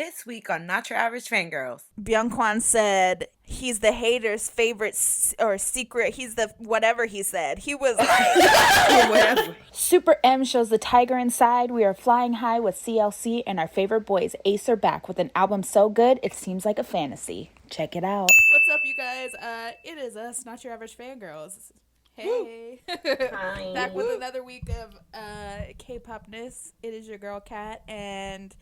This week on Not Your Average Fangirls, Byung-Kwan said he's the hater's favorite or secret. He's the whatever he said. He was like, whatever. SuperM shows the tiger inside. We are flying high with CLC, and our favorite boys A.C.E are back with an album so good it seems like a fantasy. Check it out. What's up, you guys? It is us, Not Your Average Fangirls. Hey. Hi. Back with another week of K-popness. It is your girl, Kat, and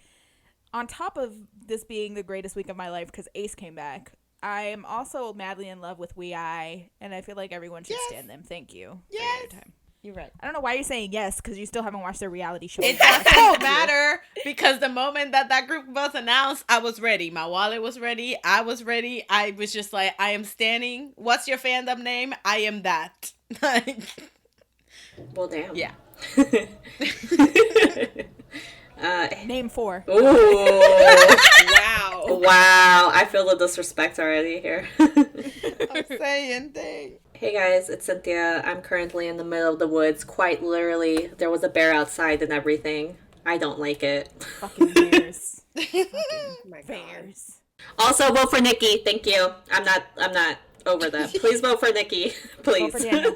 on top of this being the greatest week of my life because Ace came back, I am also madly in love with WeI, and I feel like everyone should stand them. Thank you. Yes. For your time. You're right. I don't know why you're saying yes, because you still haven't watched their reality show. It doesn't matter because the moment that group was announced, I was ready. My wallet was ready. I was ready. I was just like, I am standing. What's your fandom name? I am that. Well, damn. Yeah. Name 4. Ooh. Wow. Wow. I feel the disrespect already here. I'm saying things. Hey guys, it's Cynthia. I'm currently in the middle of the woods. Quite literally, there was a bear outside and everything. I don't like it. Fucking bears. My Bears. Also, vote for Nikki. Thank you. I'm not over that. Please vote for Nikki. Please. Vote for Daniel.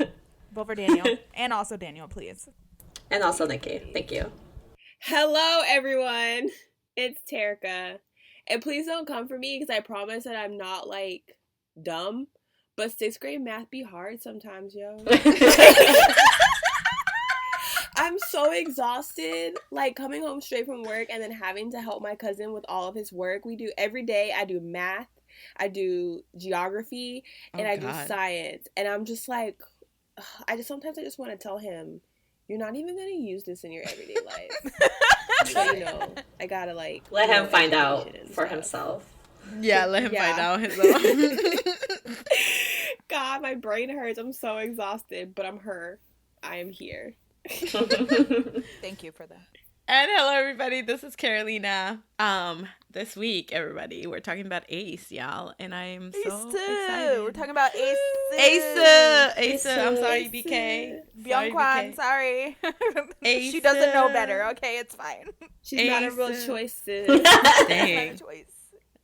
Vote for Daniel. And also Daniel, please. And also Nikki. Thank you. Hello, everyone. It's Terica. And please don't come for me because I promise that I'm not, like, dumb. But 6th grade math be hard sometimes, yo. I'm so exhausted, like, coming home straight from work and then having to help my cousin with all of his work. We do every day. I do math, I do geography, and I do science. And I'm just like, sometimes I just want to tell him, you're not even going to use this in your everyday life. So, I gotta, like... Let him find out for himself. Yeah, let him find out himself. God, my brain hurts. I'm so exhausted, but I'm her. I am here. Thank you for that. And hello, everybody. This is Carolina. This week, everybody, we're talking about Ace, y'all, and I am so excited. We're talking about Ace. Ace. I'm sorry, BK. Byung-Kwan, sorry. Ace. She doesn't know better. Okay, it's fine. She's not a real choice, sis. Dang.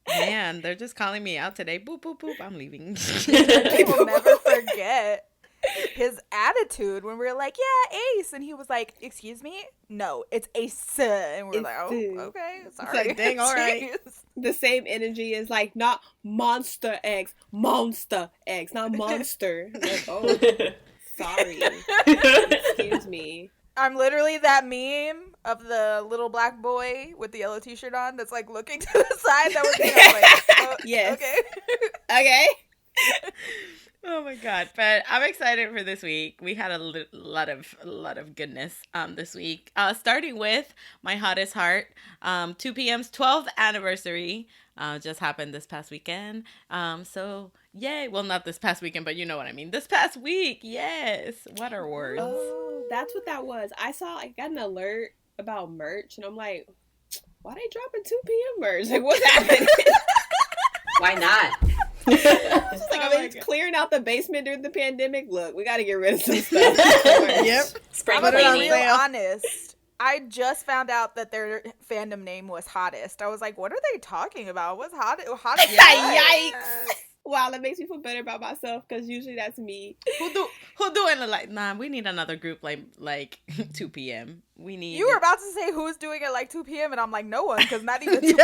Man, they're just calling me out today. Boop, boop, boop. I'm leaving. People never forget his attitude when we were like, yeah, Ace. And he was like, excuse me? No, it's Ace. And we're like, oh, okay, sorry. It's like, dang, all right. The same energy is like, not Monster X, Monster X, not Monster. Like, oh, sorry. Excuse me. I'm literally that meme of the little black boy with the yellow t-shirt on that's like looking to the side. That was me. I was like, oh, yes. Okay. Oh my god! But I'm excited for this week. We had a lot of goodness this week. Starting with my hottest heart, 2 PM's 12th anniversary just happened this past weekend. So yay! Well, not this past weekend, but you know what I mean. This past week, yes. What are words? Oh, that's what that was. I got an alert about merch, and I'm like, why they dropping 2 PM merch? Like, what's happening? Why not? Just like, I mean, clearing out the basement during the pandemic. Look, we got to get rid of some stuff. Yep. Spring I'm gonna be cleaning. real honest. I just found out that their fandom name was Hottest. I was like, what are they talking about? What's Hottest? Yikes. Wow, that makes me feel better about myself because usually that's me. Who doing it like? Nah, we need another group like 2 PM. We need. You were about to say who's doing it like 2 PM, and I'm like, no one, because not even 2 PM.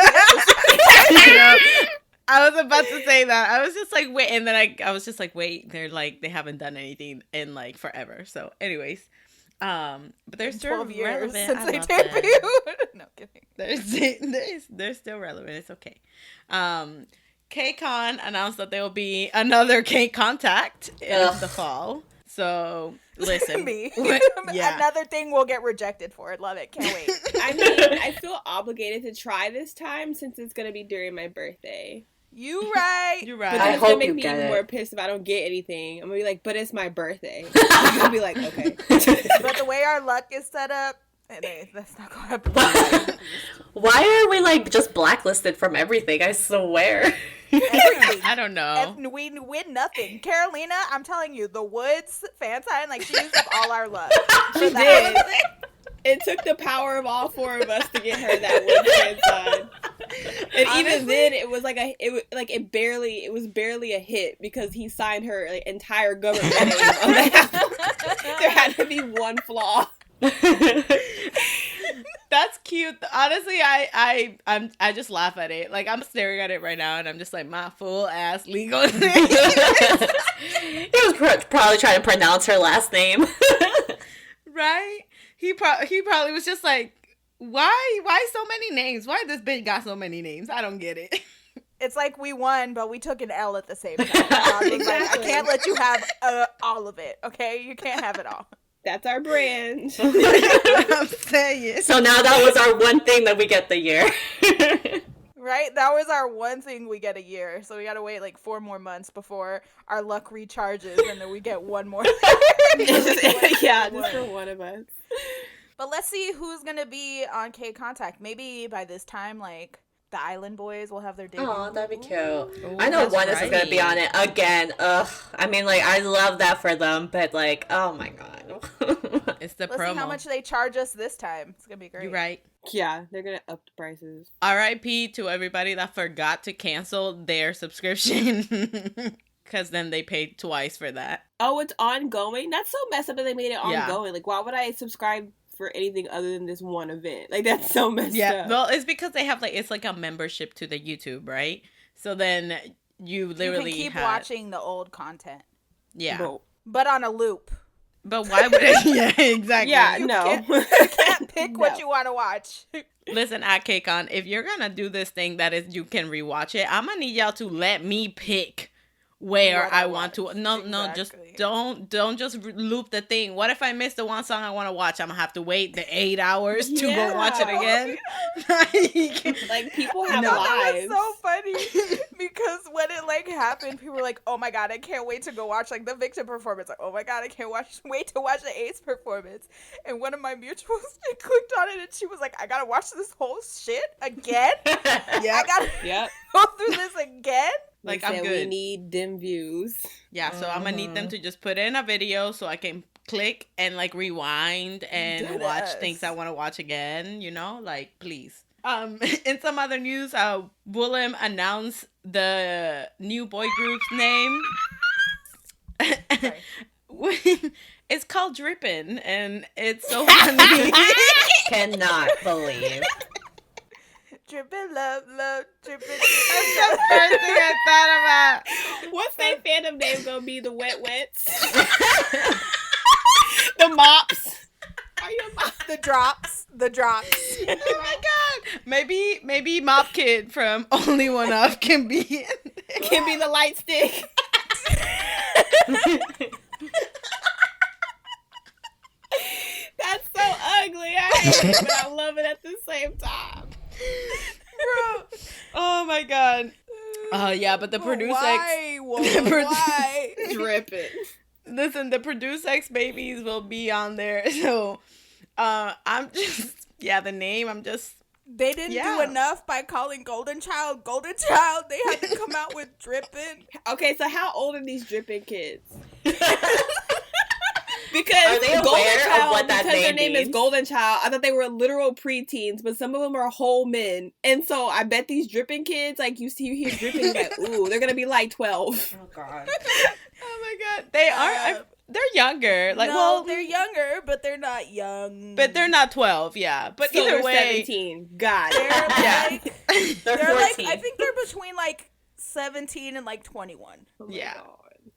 I was about to say that. I was just like, wait, and then I was just like, wait, they're like, they haven't done anything in like forever. So, anyways, but they're still 12 years relevant. since they debuted. No kidding. They're still relevant. It's okay. KCON announced that there will be another KCONTACT in the fall. So listen, Me. Yeah. Another thing we'll get rejected for. Love it. Can't wait. I mean, I feel obligated to try this time since it's gonna be during my birthday. You're right. You're But right. then I it's gonna hope make you me get even it. more pissed if I don't get anything. I'm gonna be like, but it's my birthday. I'm gonna be like, okay. But the way our luck is set up, that's not gonna happen. Why are we like just blacklisted from everything? I swear. Everything. I don't know. And we win nothing. Carolina, I'm telling you, the Woods fan sign, like, she used up all our luck. She did. It took the power of all 4 of us to get her that one fan sign. And even then, it was like it was barely a hit because he signed her like, entire government name on that. There had to be one flaw. That's cute. Honestly, I just laugh at it. Like, I'm staring at it right now, and I'm just like, my full ass legal name. He was probably trying to pronounce her last name. Right? He probably was just like, why so many names? Why this bitch got so many names? I don't get it. It's like we won, but we took an L at the same time. Exactly. Like, I can't let you have all of it, okay? You can't have it all. That's our brand. I'm saying. So now that was our one thing that we get the year. Right? That was our one thing we get a year. So we gotta wait like 4 more months before our luck recharges and then we get one more. Yeah, just for one of us. But let's see who's gonna be on KCONTACT. Maybe by this time, like, the Island Boys will have their debut. Oh, that'd be cute. Ooh, I know Oneness right. is gonna be on it again. Ugh. I mean, like, I love that for them, but like, oh my god. It's the Let's promo. see how much they charge us this time. It's gonna be great. You're right. Yeah, they're gonna up the prices. R.I.P. to everybody that forgot to cancel their subscription. Because then they paid twice for that. Oh, it's ongoing? That's so messed up that they made it Yeah. ongoing. Like, why would I subscribe for anything other than this one event? Like, that's so messed Yeah, up. well, it's because they have like, it's like a membership to the YouTube, right? So then you literally you can keep have, watching the old content, yeah. but on a loop. But why would it? Yeah, exactly. Yeah, You no. can't pick what No. you want to watch. Listen, at KCON, if you're gonna do this thing that is you can rewatch it, I'm gonna need y'all to let me pick where What I I want to. watch. No, just Exactly. don't just loop the thing. What if I miss the one song I want to watch? I'm gonna have to wait the 8 hours to go watch it Yeah. again. Like, people have No. That lives. was so funny because when it like happened, people were like, "Oh my god, I can't wait to go watch like the Victim performance." Like, "Oh my god, I can't wait to watch the Ace performance." And one of my mutuals, she clicked on it and she was like, "I gotta watch this whole shit again. Yeah. I gotta Yep. go through this again." Like, We I'm said good. We need them views. Yeah, so I'm gonna need them to just put in a video so I can click and like rewind and Deadass. watch things I want to watch again, you know? Like, please. In some other news, Woolim announced the new boy group's name. It's called Drippin', and it's so funny. Cannot believe. Drippin' love, drippin'. That's the first thing I thought about. What's their fandom name gonna be? The Wet Wets? The Mops? Are you a mop? The drops. Oh my god! Maybe Mop Kid from Only One Up can be in there. Can be the light stick. That's so ugly. I hate it, but I love it at the same time. Bro. Oh my god. Oh yeah, but the Produce X. Why? Why? Dripping. Listen, the Produce X babies will be on there. So, I'm just the name. I'm just They didn't Yeah. do enough by calling Golden Child Golden Child. They had to come out with Drippin'. Okay, so how old are these dripping kids? Are Because they aware of what that because their name name is means? Golden Child, I thought they were literal preteens, but some of them are whole men. And so I bet these dripping kids, like you hear dripping, you're like, ooh, they're gonna be like 12. Oh god. oh my god, they are. They're younger. Like, no, well, they're younger, but they're not young. but they're not 12. Yeah, but So either they're way, 17. God. They're Yeah. like, They're they're like, 14. I think they're between like 17 and like 21. Oh my Yeah. God.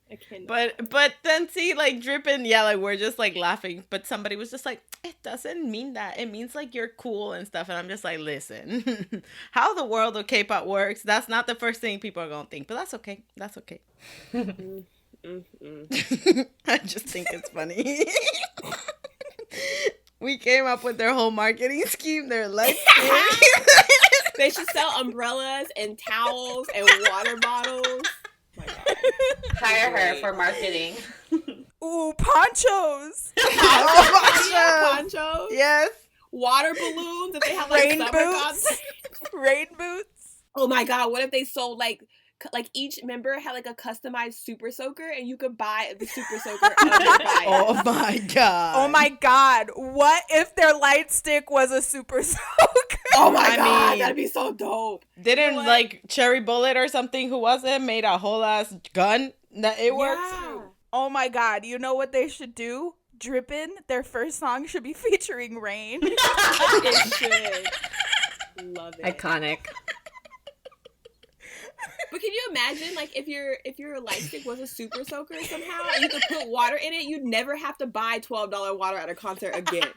I cannot. But then see, like, Drippin', yeah, like, we're just like laughing, but somebody was just like, it doesn't mean that, it means like you're cool and stuff. And I'm just like, listen, how the world of K-pop works, that's not the first thing people are gonna think, but that's okay. I just think it's funny. We came up with their whole marketing scheme. They're like, They should sell umbrellas and towels and water bottles. Oh my God. Hire her Great. for marketing. Ooh, ponchos. Yeah, ponchos. yes. Water balloons. If they have like Rain summer boots. concerts. Rain boots. Oh my God! What if they sold like each member had like a customized super soaker, and you could buy the super soaker of their buy. Oh my god. Oh my god. What if their light stick was a super soaker? Oh my I god, mean, that'd be so dope. Didn't like Cherry Bullet or something, who was it, made a whole ass gun that it works? Yeah. Oh my god, you know what they should do? Drippin', their first song should be featuring Rain. It should. Love it. Iconic. But can you imagine, like, if your light stick was a super soaker somehow, and you could put water in it, you'd never have to buy $12 water at a concert again.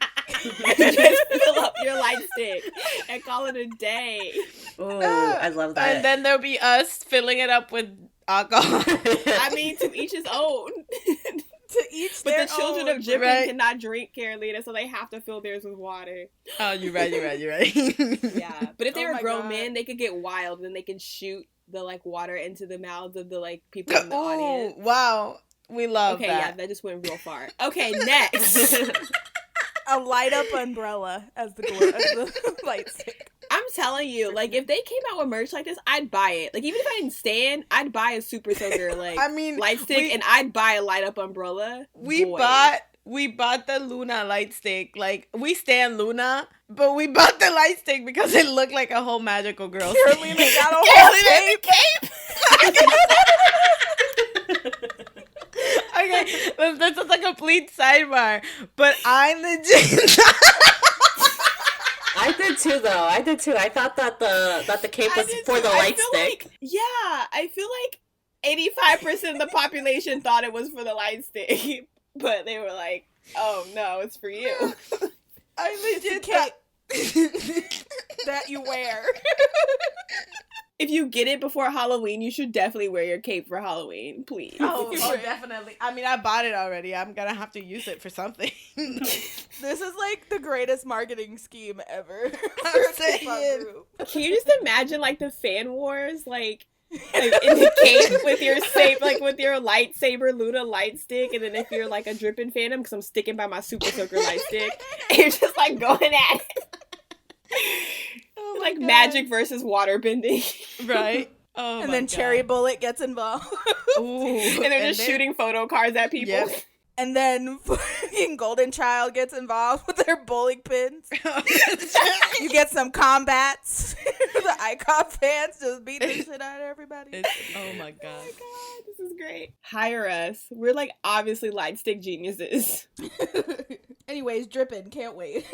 You just fill up your light stick and call it a day. Ooh, I love that. And then there'll be us filling it up with alcohol. I mean, to each his own. To each But their the children own. of Drippin' Right. cannot drink Carolina, so they have to fill theirs with water. Oh, you're right. Yeah. But if they Oh were my grown God. men, they could get wild, and then they can shoot the, like, water into the mouths of the, like, people in the audience. Oh, wow. We love Okay, yeah, that. that just went real far. Okay, next. A light up umbrella as the light stick. I'm telling you, like, if they came out with merch like this, I'd buy it. Like, even if I didn't stand, I'd buy a super soaker, like, I mean, light stick, and I'd buy a light up umbrella. We Boy. bought the Luna light stick. Like, we stand Luna, but we bought the light stick because it looked like a whole magical girl. Carolina got a whole cape. Okay, this is a complete sidebar, but I legit. I did too, though. I thought that the cape I was did for too. the I light feel stick. like- yeah, I feel like 85% of the population thought it was for the light stick, but they were like, "Oh no, it's for you." I legit cape that you wear. If you get it before Halloween, you should definitely wear your cape for Halloween, please. Oh, definitely. I mean, I bought it already. I'm gonna have to use it for something. This is like the greatest marketing scheme ever. I'm saying. Can you just imagine, like, the fan wars, like in the cape with your with your lightsaber Luna light stick, and then if you're like a Drippin' Phantom, because I'm sticking by my super soaker light stick, and you're just like going at it. Oh my Like God. magic versus water bending. Right? Oh, And my then God. Cherry Bullet gets involved. Ooh. And they're just shooting photo cards at people. Yep. And then fucking Golden Child gets involved with their bowling pins. You get some combats. The ICOP fans just beat the shit out of everybody. Oh my God. Oh my God, this is great. Hire us. We're like obviously light stick geniuses. Anyways, Drippin', can't wait.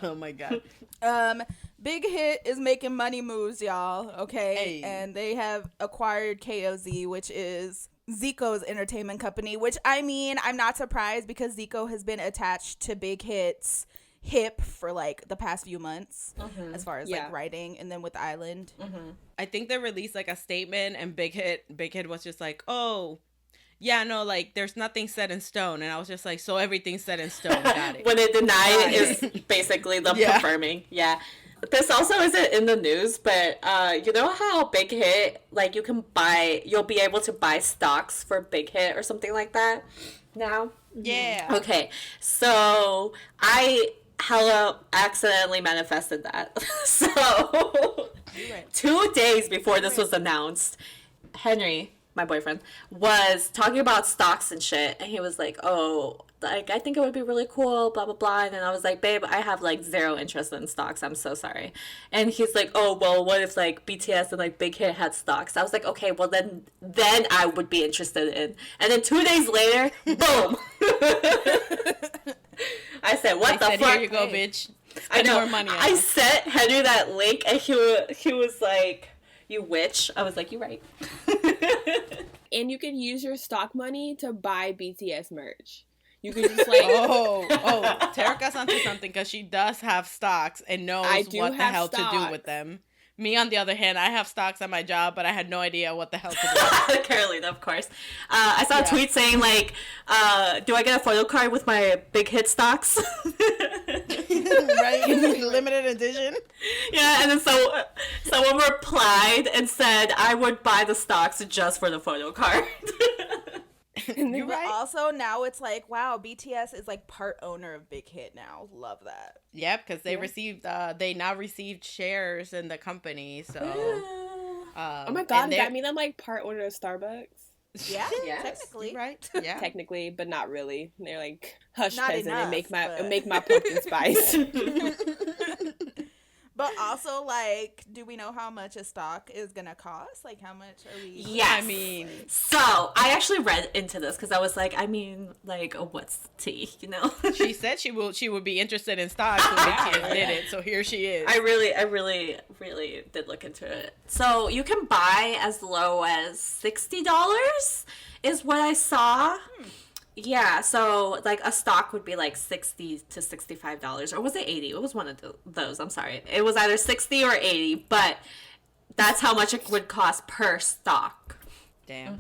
Oh my God. Big Hit is making money moves, y'all. Okay, Hey. and they have acquired KOZ, which is Zico's entertainment company. Which, I mean, I'm not surprised because Zico has been attached to Big Hit's hip for like the past few months, as far as Yeah. like writing, and then with Island. I think they released like a statement, and Big Hit was just like, oh, yeah, no, like there's nothing set in stone. And I was just like, so everything's set in stone. Got it. When they deny it is basically them Yeah. confirming. Yeah. This also isn't in the news, but you know how Big Hit, like you'll be able to buy stocks for Big Hit or something like that now? Yeah. Okay, so I hella accidentally manifested that. So 2 days before this was announced, Henry, my boyfriend, was talking about stocks and shit, and he was like, oh, like, I think it would be really cool, blah, blah, blah. And then I was like, babe, I have, like, zero interest in stocks. I'm so sorry. And he's like, oh, well, what if, like, BTS and, like, Big Hit had stocks? I was like, okay, well, then I would be interested in. And then 2 days later, boom. I said, what the I said, fuck? here you go, bitch. I Spend know. more money on I it. sent Henry that link, and he was like, you witch. I was like, you're right. And you can use your stock money to buy BTS merch. You can just like Oh, Terika's onto something because she does have stocks and knows I do what the have hell to do stocks. with them. Me, on the other hand, I have stocks at my job, but I had no idea what the hell to do. Carolina, of course. I saw a tweet saying, like, do I get a photo card with my Big Hit stocks? Right? Limited edition. Yeah, and then someone replied and said, I would buy the stocks just for the photo card. You're But right. also now it's like, wow, BTS is like part owner of Big Hit now. Love that. Yep, because they now received shares in the company. So, oh my god, does that mean I'm like part owner of Starbucks? Yeah, Yes. technically. right? Yeah. Technically, but not really. They're like hush Not peasant enough, and but- make my pumpkin spice. But also, like, do we know how much a stock is gonna cost? Like, how much are we? Yes. I mean, so I actually read into this because I was like, I mean, like, what's the tea, you know? she said she would be interested in stocks when BTS did it, so here she is. I really did look into it. So you can buy as low as $60 is what I saw. Yeah, so like a stock would be like $60 to $65, or was it 80? It was one of those. I'm sorry, it was either 60 or 80, but that's how much it would cost per stock. Damn.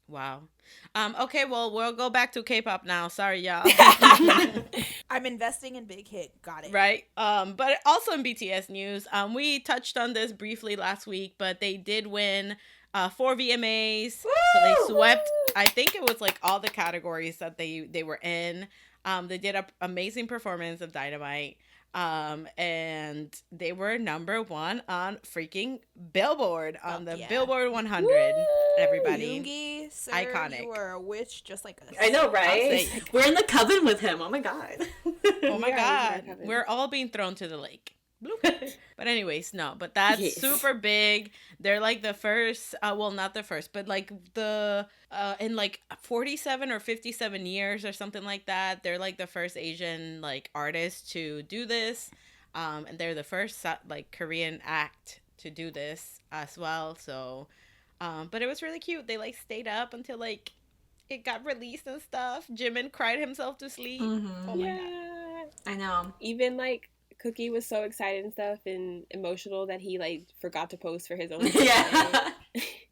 Wow. Okay, well, we'll go back to K-pop now. Sorry, y'all. I'm investing in Big Hit. Got it. Right. But also in BTS news, we touched on this briefly last week, but they did win 4 VMAs. So they swept, I think it was like all the categories that they were in. They did an amazing performance of Dynamite. And they were number 1 on freaking Billboard, on the Billboard 100. Woo! Everybody. Yoongi, sir, iconic. You are a witch just like us. I know, right? We're in the coven with him. Oh my god. Oh my god. We're all being thrown to the lake. But anyways, no, but that's super big. They're like the first, well, not the first, but like the in like 47 or 57 years or something like that, they're like the first Asian like artist to do this, and they're the first like Korean act to do this as well. So but it was really cute. They like stayed up until like it got released and stuff. Jimin cried himself to sleep. Oh my god. I know. Even like Cookie was so excited and stuff and emotional that he like forgot to post for his own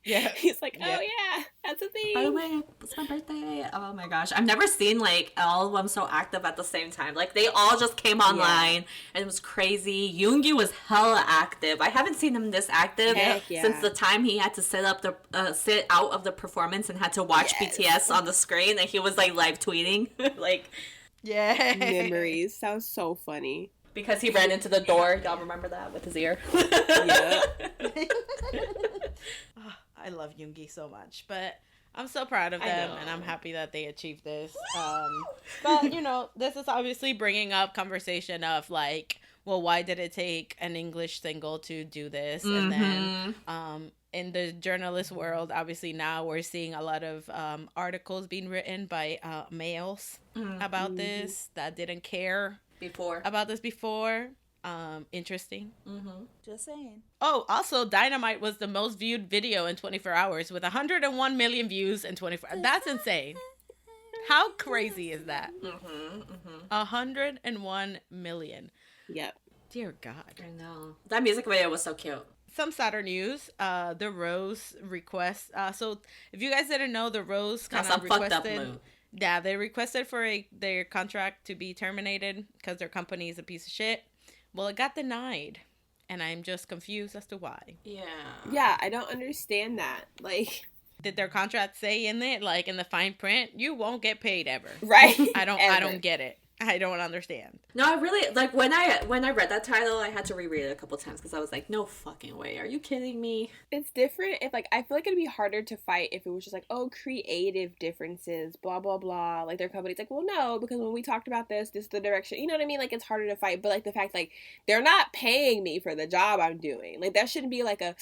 Yeah. He's like, oh yeah, that's a thing. By the way, it's my birthday. Oh my gosh, I've never seen like all of them so active at the same time. Like they all just came online and it was crazy. Yoongi was hella active. I haven't seen him this active since the time he had to sit out of the performance and had to watch BTS on the screen, and he was like live tweeting. Like, memories. Sounds so funny. Because he ran into the door. Y'all remember that with his ear? Yeah. I love Yoongi so much, but I'm so proud of them, and I'm happy that they achieved this. But, you know, this is obviously bringing up conversation of, like, well, why did it take an English single to do this? And then in the journalist world, obviously now we're seeing a lot of articles being written by males about this that didn't care about this before. Interesting. Just saying. Oh, also Dynamite was the most viewed video in 24 hours with 101 million views in 24 hours. That's insane. How crazy is that? 101 million. Yep. Dear God. I know. That music video was so cute. Some sadder news. The Rose request. So if you guys didn't know, the Rose kind of requested. Fucked up move. Yeah, they requested for their contract to be terminated because their company is a piece of shit. Well, it got denied, and I'm just confused as to why. Yeah, I don't understand that. Like, did their contract say in it, like in the fine print, you won't get paid ever? Right. I don't get it. I don't understand. No, I really, like, when I read that title, I had to reread it a couple times because I was like, no fucking way. Are you kidding me? It's different if, like, I feel like it'd be harder to fight if it was just like, oh, creative differences, blah, blah, blah. Like, their company's like, well, no, because when we talked about this is the direction. You know what I mean? Like, it's harder to fight. But, like, the fact, like, they're not paying me for the job I'm doing. Like, that shouldn't be like a...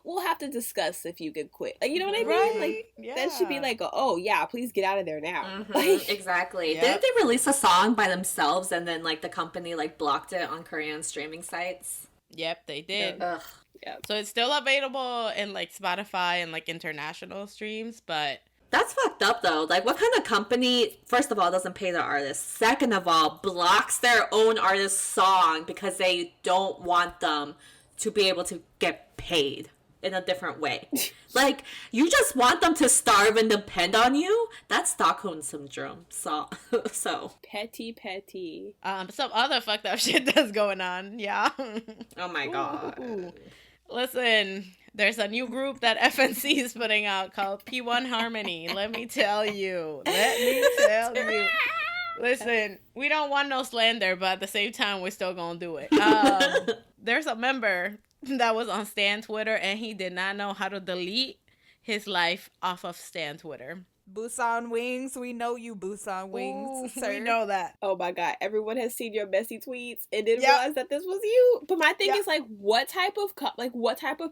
we'll have to discuss if you could quit. Like, you know what I mean? Like, that should be like, oh yeah, please get out of there now. Like, exactly. Didn't they release a song by themselves and then like the company like blocked it on Korean streaming sites? Yep, they did. Ugh. Yep. So it's still available in like Spotify and like international streams, but that's fucked up though. Like, what kind of company, first of all, doesn't pay their artists? Second of all, blocks their own artist's song because they don't want them to be able to get paid in a different way. Like, you just want them to starve and depend on you? That's Stockholm Syndrome. So. Petty. Some other fucked up shit that's going on. Yeah. Oh my God. Ooh. Listen, there's a new group that FNC is putting out called P1 Harmony. Let me tell you. Listen, we don't want no slander, but at the same time, we're still gonna do it. There's a member that was on Stan Twitter, and he did not know how to delete his life off of Stan Twitter. Busan Wings, we know you, Busan Wings, Ooh, sir. we know that. Oh my god, everyone has seen your messy tweets and didn't realize that this was you. But my thing is, like, what type of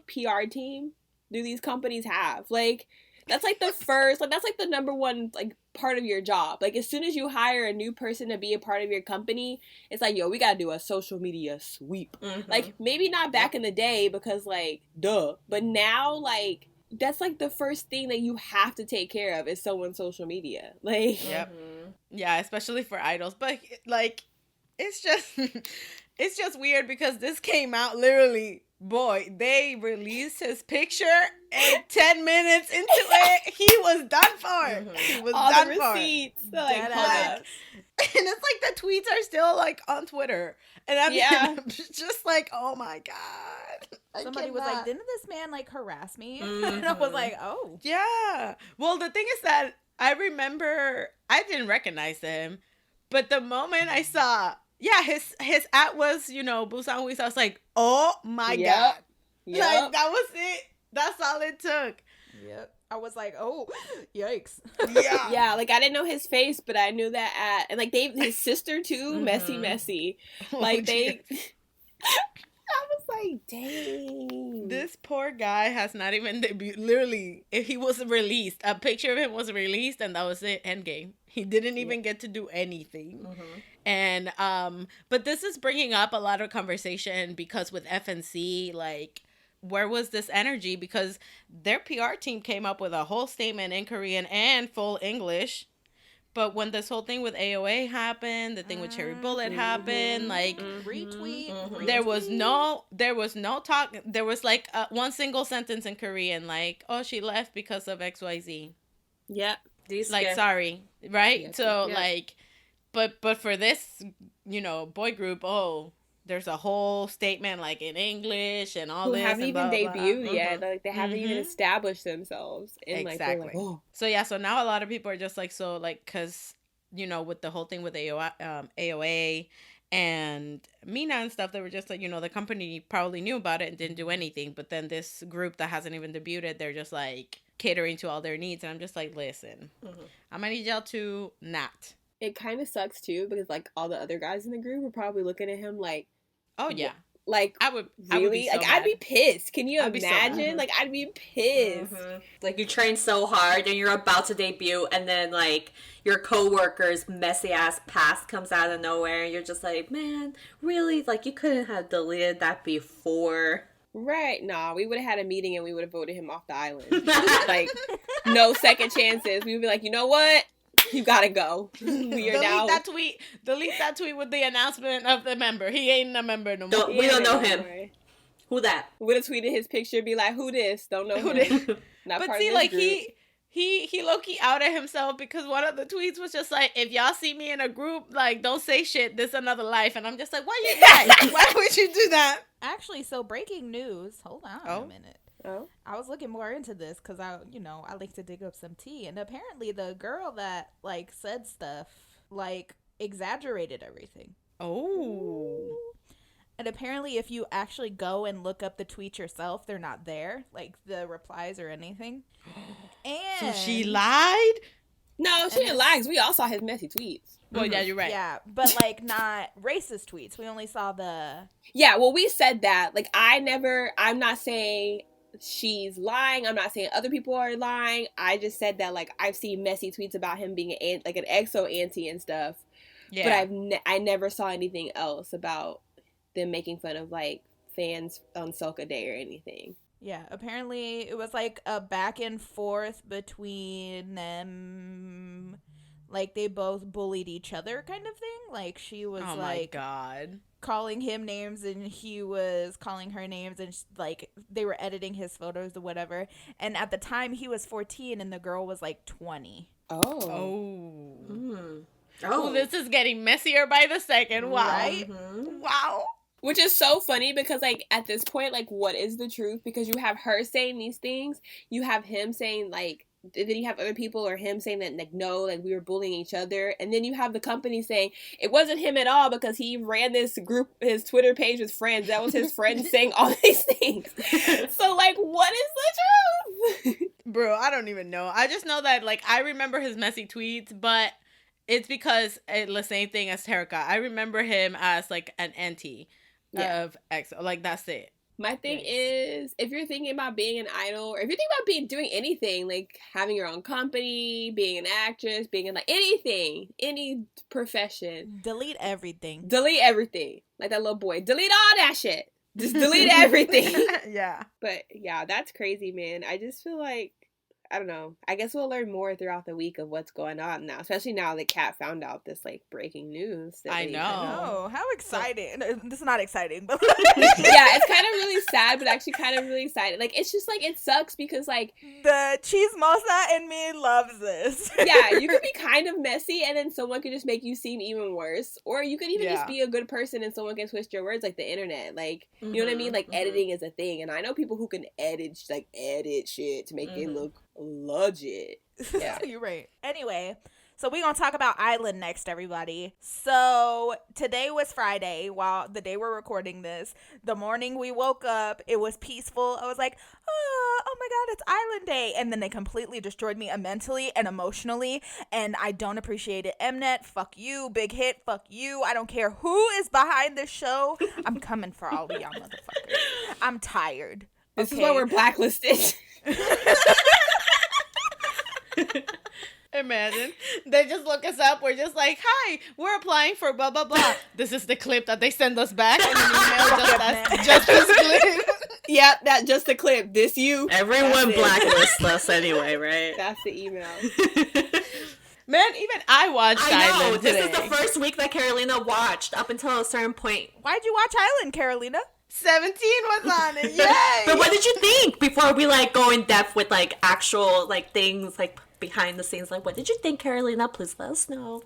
PR team do these companies have? Like, that's like the first, like, that's like the number one, like, part of your job. Like, as soon as you hire a new person to be a part of your company, it's like, yo, we gotta do a social media sweep. Like, maybe not back in the day because, like, duh. But now, like, that's like the first thing that you have to take care of is someone's social media. Like, yeah, especially for idols. But like, it's just weird because this came out literally. Boy, they released his picture and 10 minutes into it, he was done for. He was all done the for. receipts. Like, And it's like the tweets are still like on Twitter. And I'm just like, oh my God. Somebody was like, didn't this man like harass me? And I was like, oh. Yeah. Well, the thing is that I remember I didn't recognize him, but the moment I saw, his at was, Busan Wings, I was like, oh my God. Like, that was it. That's all it took. Yep. I was like, oh, yikes. Yeah. Yeah, like, I didn't know his face, but I knew that and, like, his sister, too, messy. Like, I was like, dang. This poor guy has not even debuted. Literally, if he was released, a picture of him was released, and that was it. Endgame. He didn't even get to do anything. And but this is bringing up a lot of conversation because with FNC, like, where was this energy? Because their PR team came up with a whole statement in Korean and full English. But when this whole thing with AOA happened, the thing with Cherry Bullet happened, like, retweet. There was no talk. There was like one single sentence in Korean, like, oh, she left because of XYZ. Yep. Like, sorry, right? Yes, So like, but for this, boy group, oh, there's a whole statement like in English and all who this. haven't even debuted yet. Like, they haven't even Mhm. established themselves. And Exactly. Like, oh. So now a lot of people are just like, so like, cause with the whole thing with AOA and Mina and stuff, they were just like, the company probably knew about it and didn't do anything. But then this group that hasn't even debuted, they're just like catering to all their needs. And I'm just like, listen, I'm gonna need y'all to not. It kind of sucks too because, like, all the other guys in the group were probably looking at him like, oh yeah, like, I would really, be so like, mad. I'd be pissed. Can you I'd be so imagine? mad. Like, I'd be pissed. Like, you train so hard and you're about to debut, and then, like, your coworker's messy ass past comes out of nowhere, and you're just like, man, really? Like, you couldn't have deleted that before. Right? Nah, we would have had a meeting and we would have voted him off the island. Like, no second chances. We would be like, you know what? You gotta go. We are now. Delete that tweet with the announcement of the member. He ain't a member no more. We don't know him. Who that? Would have tweeted his picture, be like, who this? Don't know who this. Not But part see, of this like, group. he low-key outed himself because one of the tweets was just like, if y'all see me in a group, like, don't say shit, this another life. And I'm just like, why you guys? Why would you do that? Actually, so breaking news. Hold on a minute. Oh. I was looking more into this because I like to dig up some tea, and apparently the girl that like said stuff like exaggerated everything. Oh. And apparently, if you actually go and look up the tweet yourself, they're not there, like the replies or anything. And So she lied? No, she didn't lie because we all saw his messy tweets. Well, yeah, you're right. Yeah, but like not racist tweets. We only saw the. Yeah, well, we said that. Like, I'm not saying she's lying. I'm not saying other people are lying. I just said that, like, I've seen messy tweets about him being like an EXO auntie and stuff. Yeah. But I never saw anything else about them making fun of, like, fans on Soca Day or anything. Yeah, apparently it was like a back and forth between them. Like, they both bullied each other kind of thing. Like, she was oh like my God. calling him names and he was calling her names, and like they were editing his photos or whatever. And at the time he was 14 and the girl was like 20. Oh, this is getting messier by the second. Wow. Right? Wow. Which is so funny because, like, at this point, like, what is the truth? Because you have her saying these things, you have him saying, like, then you have other people or him saying that, like, no, like, we were bullying each other. And then you have the company saying it wasn't him at all because he ran this group, his Twitter page with friends. That was his friend saying all these things. So, like, what is the truth? For real, I don't even know. I just know that, like, I remember his messy tweets, but it's because it's the same thing as Terika. I remember him as, like, an auntie of EXO. Like, that's it. My thing is, if you're thinking about being an idol, or if you're thinking about doing anything, like having your own company, being an actress, being in, like, anything, any profession. Delete everything. Delete everything. Like that little boy. Delete all that shit. Just delete everything. Yeah. But, yeah, that's crazy, man. I just feel like, I don't know. I guess we'll learn more throughout the week of what's going on now, especially now that Kat found out this, like, breaking news. I know. Oh, how exciting. This is not exciting, but yeah, it's kind of really sad, but actually kind of really exciting. Like, it's just, like, it sucks because, like, the chismosa in me loves this. yeah, you could be kind of messy and then someone could just make you seem even worse. Or you could even just be a good person and someone can twist your words, like the internet. Like, you know what I mean? Like, editing is a thing. And I know people who can edit shit to make it look legit. Yeah. You're right. Anyway, so we're going to talk about Island next, everybody. So today was Friday, while the day we're recording this. The morning we woke up, it was peaceful. I was like, oh my God, it's Island Day. And then they completely destroyed me mentally and emotionally. And I don't appreciate it. Mnet, fuck you. Big Hit, fuck you. I don't care who is behind this show. I'm coming for all of y'all motherfuckers. I'm tired. This is why we're blacklisted. Imagine they just look us up. We're just like, hi, we're applying for blah blah blah. This is the clip that they send us back in an email. Just this clip. Yep, that just a clip. This you. Everyone blacklists us anyway, right? That's the email. Man, even I watched Island today. This is the first week that Carolina watched up until a certain point. Why'd you watch Island, Carolina? 17 was on it. Yay! But what did you think before we like go in depth with like actual like things like behind the scenes? Like, what did you think, Carolina? Please let us know.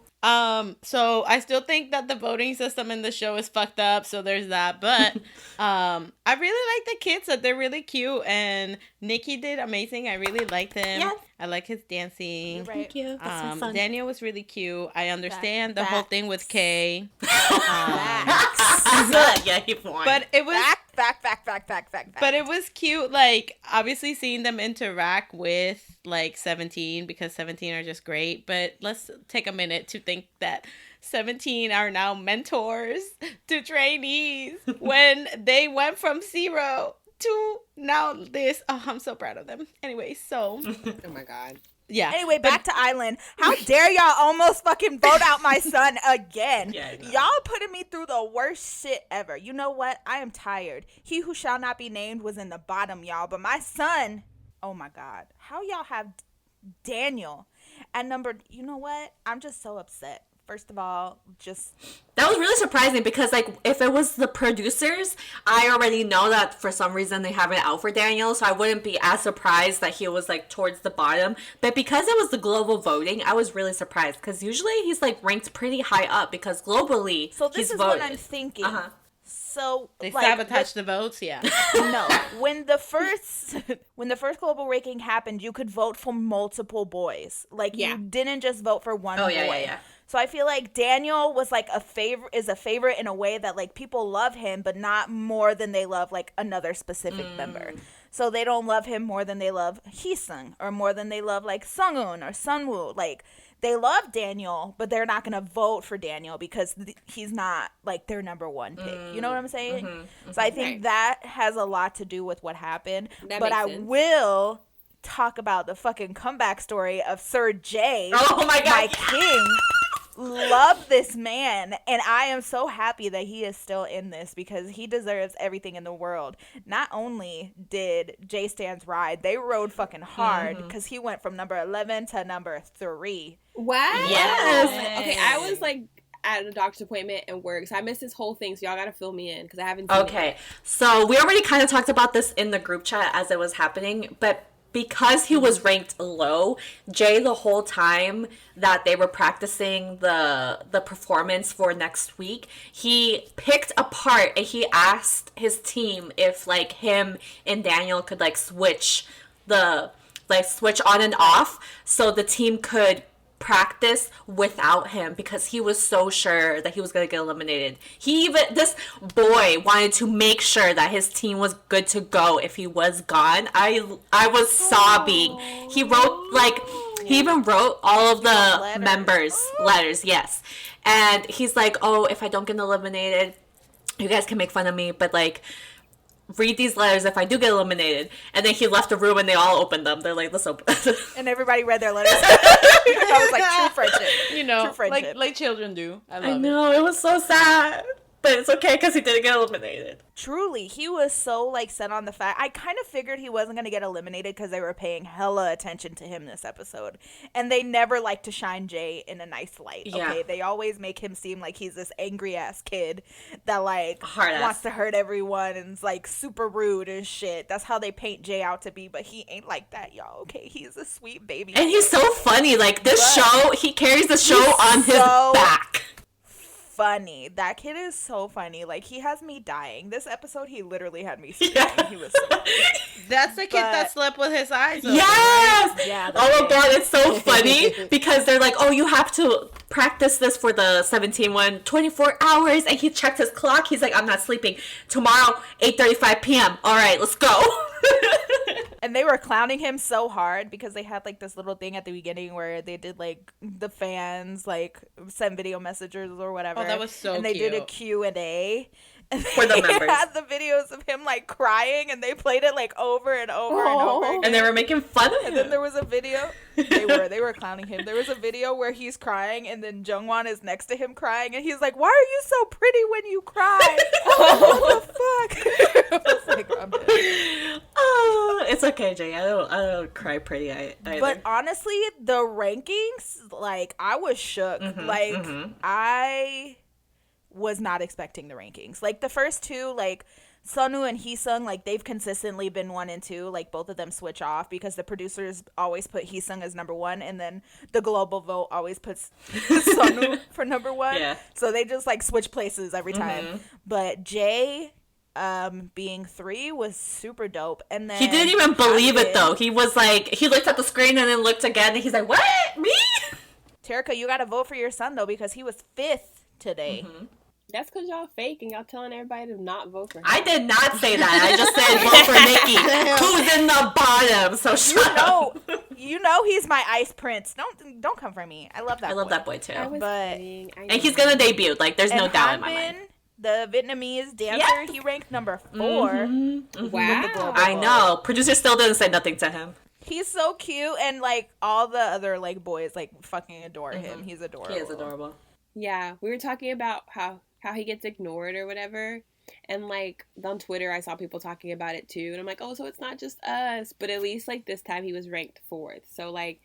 So I still think that the voting system in the show is fucked up, so there's that. But I really like the kids, that they're really cute, and Nikki did amazing. I really liked him. Yeah. I like his dancing. Right. Thank you. That's so fun. Daniel was really cute. I understand the whole thing with Kay. Yeah, he won. But it was Fact. But it was cute, like, obviously seeing them interact with, like, 17, because 17 are just great. But let's take a minute to think that 17 are now mentors to trainees when they went from 0 to now this. Oh, I'm so proud of them. Anyway, so. Oh, my God. Yeah. Anyway, back to Island. How dare y'all almost fucking vote out my son again? Yeah, y'all putting me through the worst shit ever. You know what? I am tired. He who shall not be named was in the bottom, y'all. But my son, oh my God. How y'all have Daniel at number, you know what? I'm just so upset. First of all, that was really surprising because, like, if it was the producers, I already know that for some reason they have it out for Daniel, so I wouldn't be as surprised that he was, like, towards the bottom. But because it was the global voting, I was really surprised because usually he's, like, ranked pretty high up because globally so this he's is voted. what I'm thinking. So they like, sabotage the votes, yeah. No, when the first global ranking happened, you could vote for multiple boys. Like you didn't just vote for one boy. Yeah. So I feel like Daniel was like a favorite in a way that like people love him, but not more than they love like another specific member. So they don't love him more than they love Heesung or more than they love like Sungwoon or Sunwoo. Like they love Daniel, but they're not gonna vote for Daniel because he's not like their number one pick. You know what I'm saying? So I think that has a lot to do with what happened. But I will talk about the fucking comeback story of Sir J. Oh my God, my king. Love this man, and I am so happy that he is still in this because he deserves everything in the world. Not only did J Stands ride, they rode fucking hard because he went from number 11 to number 3. Wow. Yes. Okay, I was like at a doctor's appointment and work, so I missed this whole thing, so y'all gotta fill me in because I haven't seen it. So we already kind of talked about this in the group chat as it was happening, but because he was ranked low, Jay, the whole time that they were practicing the performance for next week, he picked apart and he asked his team if like him and Daniel could like switch on and off so the team could practice without him because he was so sure that he was going to get eliminated. This boy wanted to make sure that his team was good to go if he was gone. I was sobbing. He wrote, like, he even wrote all of the members letters, yes. And he's like, oh, if I don't get eliminated, you guys can make fun of me, but, like, read these letters if I do get eliminated. And then he left the room and they all opened them. They're like, let's open. And everybody read their letters. I was like, true friendship. You know, true friendship. like children do. I know, it was so sad. But it's okay because he didn't get eliminated. Truly, he was so, like, set on the fact. I kind of figured he wasn't going to get eliminated because they were paying hella attention to him this episode. And they never like to shine Jay in a nice light, okay? They always make him seem like he's this angry-ass kid that, like, wants to hurt everyone and is, like, super rude and shit. That's how they paint Jay out to be, but he ain't like that, y'all, okay? He's a sweet baby. And he's so funny. Like, this show, he carries the show on his back. Funny. That kid is so funny. Like, he has me dying. This episode, he literally had me screaming. Yeah. He was so funny. That's the kid that slept with his eyes open. Yes! Right? Yeah. Oh my god, it's so funny because they're like, oh, you have to practice this for the 17 one 24 hours. And he checked his clock. He's like, I'm not sleeping. Tomorrow, 8:35 p.m. All right, let's go. And they were clowning him so hard because they had, like, this little thing at the beginning where they did, like, the fans, like, send video messages or whatever. Oh, that was so cute. And they did a Q&A. And for the members. They had the videos of him, like, crying, and they played it, like, over and over and over again. And they were making fun of him. And then there was a video. They were clowning him. There was a video where he's crying, and then Jungwon is next to him crying, and he's like, why are you so pretty when you cry? What the fuck? I was like, I'm dead. Oh, it's okay, Jay. I don't cry pretty either. But honestly, the rankings, like, I was shook. I was not expecting the rankings. Like, the first two, like, Sunwoo and Heesung, like, they've consistently been 1 and 2. Like, both of them switch off because the producers always put Heesung as number 1, and then the global vote always puts Sunwoo for number 1. Yeah. So they just, like, switch places every time. But Jay being 3 was super dope. And then he didn't even believe it, though. He was like, he looked at the screen and then looked again, and he's like, what? Me? Terika, you gotta vote for your son, though, because he was 5th today. That's because y'all fake and y'all telling everybody to not vote for him. I did not say that. I just said vote for Nikki, who's in the bottom. So shut up. You know he's my ice prince. Don't come for me. I love that. I love that boy too. And he's gonna debut. Like, there's no doubt in my mind. The Vietnamese dancer, he ranked number 4. Wow. I know. Producer still didn't say nothing to him. He's so cute, and, like, all the other, like, boys, like, fucking adore him. He's adorable. He is adorable. Yeah, we were talking about how he gets ignored or whatever, and, like, on Twitter I saw people talking about it too, and I'm like, oh, so it's not just us. But at least, like, this time he was ranked 4th, so, like,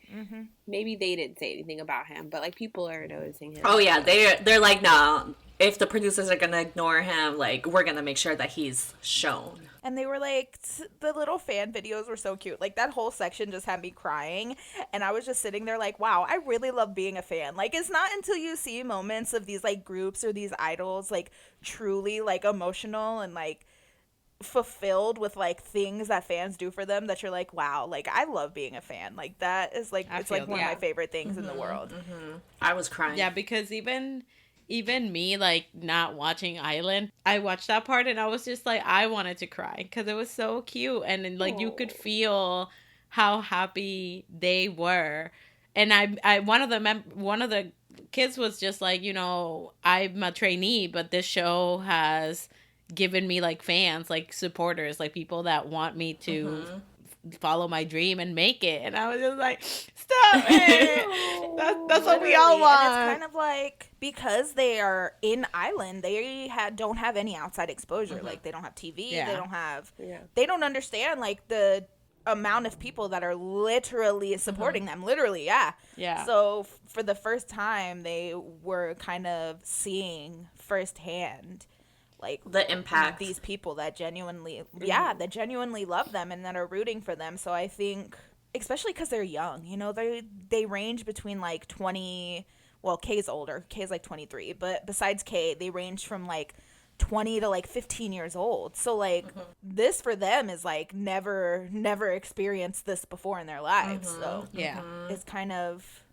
maybe they didn't say anything about him, but, like, people are noticing him. Oh yeah, they're like, no, if the producers are gonna ignore him, like, we're gonna make sure that he's shown. And they were like, the little fan videos were so cute. Like, that whole section just had me crying. And I was just sitting there like, wow, I really love being a fan. Like, it's not until you see moments of these, like, groups or these idols, like, truly, like, emotional and, like, fulfilled with, like, things that fans do for them that you're like, wow, like, I love being a fan. Like, that is, like, it's, like, one of my favorite things in the world. I was crying. Yeah, because even me, like, not watching Island, I watched that part and I was just like, I wanted to cry because it was so cute. And then, like, you could feel how happy they were. And I one of the kids was just like, you know, I'm a trainee, but this show has given me, like, fans, like, supporters, like, people that want me to follow my dream and make it. And I was just like, stop it. That's what we all want. And it's kind of like, because they are in Island, they don't have any outside exposure. Like, they don't have TV. They don't have they don't understand, like, the amount of people that are literally supporting them. Literally, yeah. So for the first time, they were kind of seeing firsthand, like, the impact, these people that genuinely love them and that are rooting for them. So I think, especially because they're young, you know, they range between, like, 20, well, K's older, K's like 23, but besides K, they range from, like, 20 to, like, 15 years old. So, like, this for them is, like, never experienced this before in their lives. So yeah, it's kind of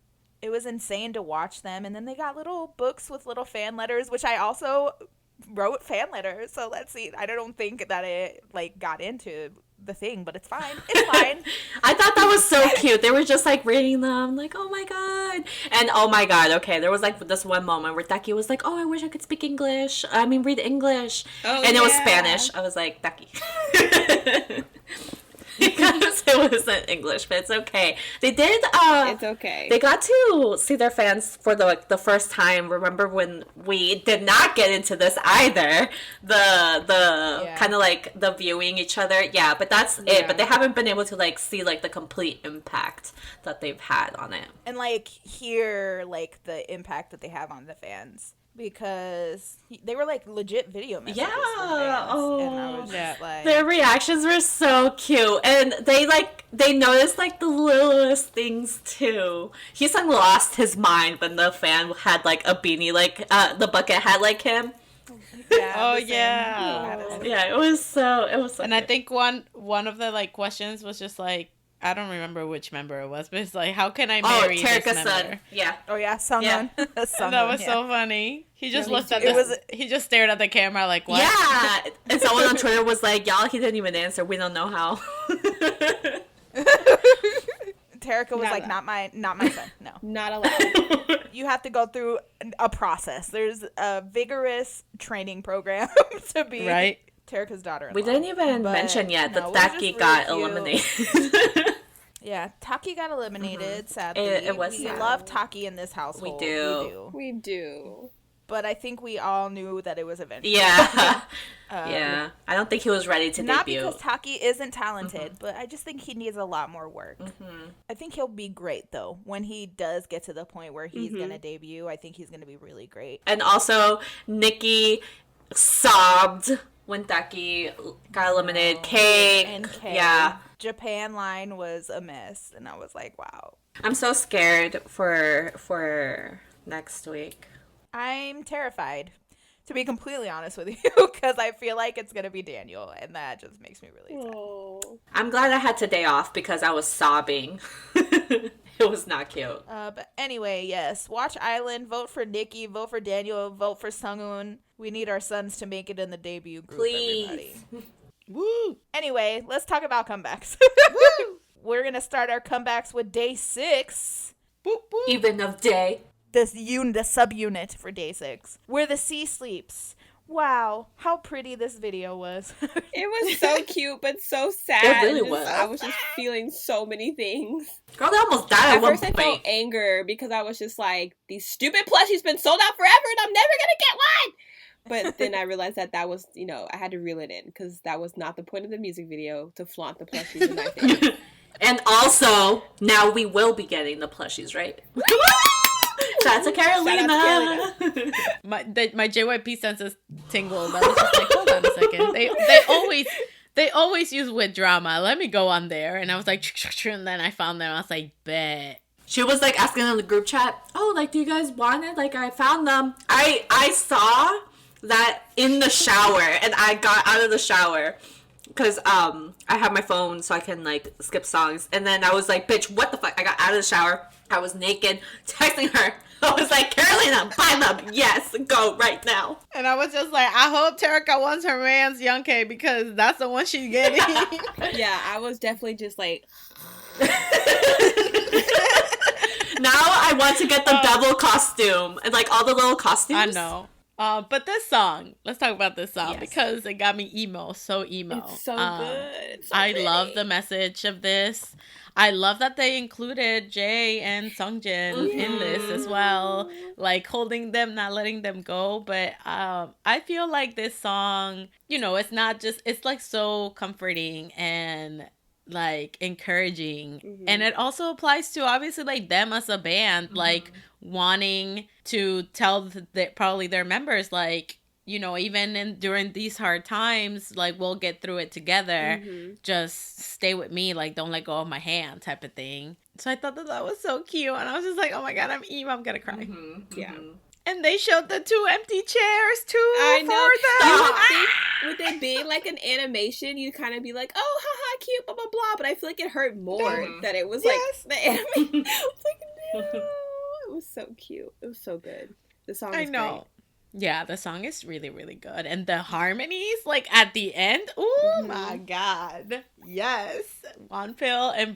it was insane to watch them. And then they got little books with little fan letters, which I also wrote fan letters. So let's see. I don't think that it like got into the thing, but it's fine. It's fine. I thought that was so cute. They were just like reading them, like, oh my god. And oh my god, okay, there was like this one moment where Ducky was like, oh, I wish I could speak English. I mean, read English. Oh, and it was Spanish. I was like, Ducky. Because it wasn't English, but it's okay. They did. It's okay. They got to see their fans for the first time. Remember when we did not get into this either? The kind of like the viewing each other. Yeah, but that's it. But they haven't been able to like see like the complete impact that they've had on it, and like hear like the impact that they have on the fans. Because they were like legit video messages. Yeah. Oh. And I was just like, their reactions were so cute, and they noticed like the littlest things too. Hyesung lost his mind when the fan had like a beanie, like the bucket hat, like him. Yeah, oh yeah. Yeah, it was so. And I think one of the like questions was just like, I don't remember which member it was, but it's like, how can I marry this member? Son. Yeah. Oh yeah, Sungwon. Yeah. That was so funny. He just looked at he just stared at the camera like, what? Yeah. And someone on Twitter was like, y'all, he didn't even answer. We don't know how. Terika was like, not my son. No. Not allowed. You have to go through a process. There's a vigorous training program to be Terika's daughter-in-law. We didn't even mention yet that Taki got eliminated. Yeah, Taki got eliminated, sadly. It was we sad. love Taki in this household. We do. But I think we all knew that it was eventually. Yeah. Yeah. I don't think he was ready to not debut. Not because Taki isn't talented, but I just think he needs a lot more work. I think he'll be great, though. When he does get to the point where he's going to debut, I think he's going to be really great. And also, Nikki sobbed when Taki got eliminated. K. Yeah. Japan line was a mess, and I was like, wow. I'm so scared for next week. I'm terrified, to be completely honest with you, because I feel like it's going to be Daniel, and that just makes me really sad. I'm glad I had today off because I was sobbing. It was not cute. But anyway, yes, watch Island, vote for Nikki, vote for Daniel, vote for Sungwoon. We need our sons to make it in the debut group, please. Everybody. Woo! Anyway, let's talk about comebacks. We're going to start our comebacks with day 6. Boop, boop. Even of day. The subunit for day 6, where the sea sleeps. Wow, how pretty this video was. It was so cute, but so sad. It really was. I was just feeling so many things. Girl, they almost died at one first, point. I felt anger because I was just like, these stupid plushies been sold out forever, and I'm never gonna get one. But then I realized that was, I had to reel it in because that was not the point of the music video, to flaunt the plushies in my face. And also, now we will be getting the plushies, right? Shout out to Carolina. My JYP senses tingled. I was just like, hold on a second. They always use with drama. Let me go on there. And I was like, and then I found them. I was like, bet. She was like asking in the group chat, oh, like, do you guys want it? Like, I found them. I saw that in the shower, and I got out of the shower because I have my phone so I can like skip songs, and then I was like, bitch, what the fuck? I got out of the shower, I was naked, texting her. I was like, Carolina, buy them. Yes, go right now. And I was just like, I hope Terika wants her man's Young K, because that's the one she's getting. Yeah, I was definitely just like... Now I want to get the double costume and like all the little costumes. I know. But this song, let's talk about this song, because it got me emo, so emo. It's so good. It's so I pretty. love the message of this. I love that they included Jae and Sungjin in this as well, like holding them, not letting them go. But I feel like this song, it's not just, it's like so comforting and like encouraging, and it also applies to obviously like them as a band, like wanting to tell probably their members, like, even during these hard times, like, we'll get through it together. Just stay with me, like, don't let go of my hand, type of thing. So I thought that was so cute, and I was just like, oh my god, I'm emo, I'm gonna cry. Yeah. And they showed the 2 empty chairs too. I know. For them. With it being like an animation, you'd kind of be like, oh, haha, cute, blah, blah, blah. But I feel like it hurt more that it was like the anime. I was like, no. It was so cute. It was so good. The song I is know. great. Yeah, the song is really, really good. And the harmonies, like at the end, oh my God. Yes. Wonpil and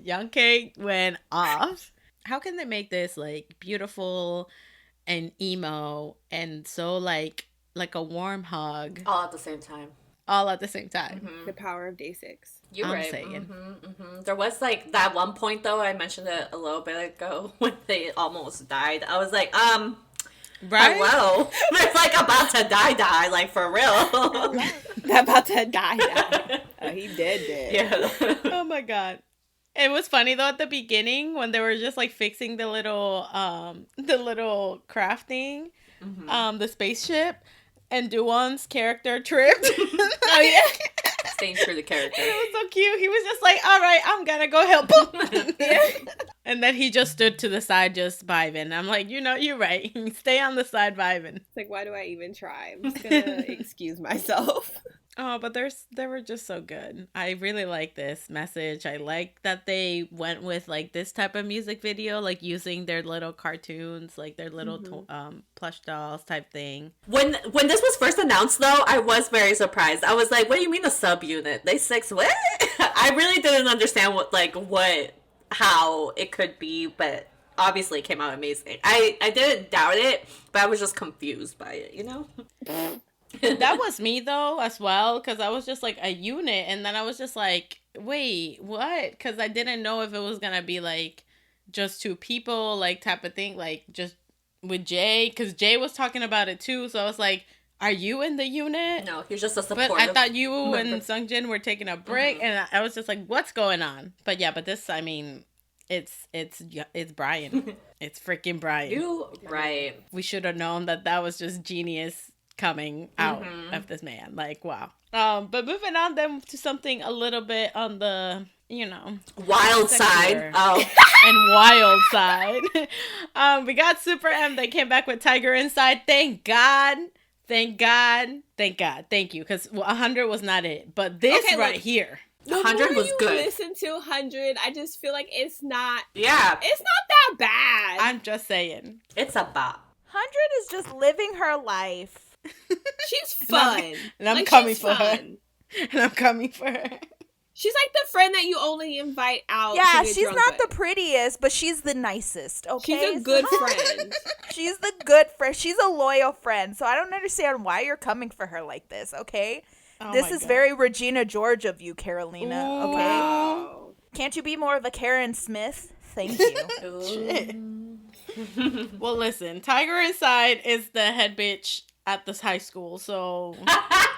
Youngcake went off. How can they make this like beautiful and emo and so like a warm hug All at the same time. all at the same time? The power of Day 6. You're I'm right. saying. There was like that one point though, I mentioned it a little bit ago when they almost died. I was like, Right? hello. They're like about to die, like for real. They're about to die. Oh, he dead. Yeah. Oh my God. It was funny though at the beginning when they were just like fixing the little crafting, the spaceship, and Duwon's character tripped. Oh yeah. Staying true to character. It was so cute. He was just like, all right, I'm gonna go help him. And then he just stood to the side just vibing. I'm like, you're right. Stay on the side vibing. It's like, why do I even try? I'm just gonna excuse myself. Oh, but they were just so good. I really like this message. I like that they went with like this type of music video, like using their little cartoons, like their little plush dolls type thing. When this was first announced though, I was very surprised. I was like, what do you mean a subunit? They 6 what? I really didn't understand how it could be, but obviously it came out amazing. I didn't doubt it, but I was just confused by it, That was me though as well, because I was just like a unit, and then I was just like, wait, what? Because I didn't know if it was gonna be like just 2 people, like type of thing, like just with Jay, because Jay was talking about it too. So I was like, are you in the unit? No, you're just a supportive. But I thought you and Sungjin were taking a break, and I was just like, what's going on? But yeah, but this, I mean, it's Brian. It's freaking Brian. You right. We should have known that was just genius coming out of this man. Like, wow. But moving on then to something a little bit on the, wild side. Oh. And wild side. We got SuperM. They came back with Tiger Inside. Thank God. Thank you. Because 100 was not it. But this here. The 100 was good. Listen to 100, I just feel like it's not. Yeah. It's not that bad. I'm just saying. It's a bop. 100 is just living her life. She's fun. And I'm coming for her. And I'm coming for her. She's like the friend that you only invite out. Yeah, she's not the prettiest, but she's the nicest. Okay, she's a good friend. She's the good friend. She's a loyal friend. So I don't understand why you're coming for her like this. Okay, this is very Regina George of you, Carolina. Ooh, okay, wow. Can't you be more of a Karen Smith? Thank you. Well, listen, Tiger Inside is the head bitch at this high school, so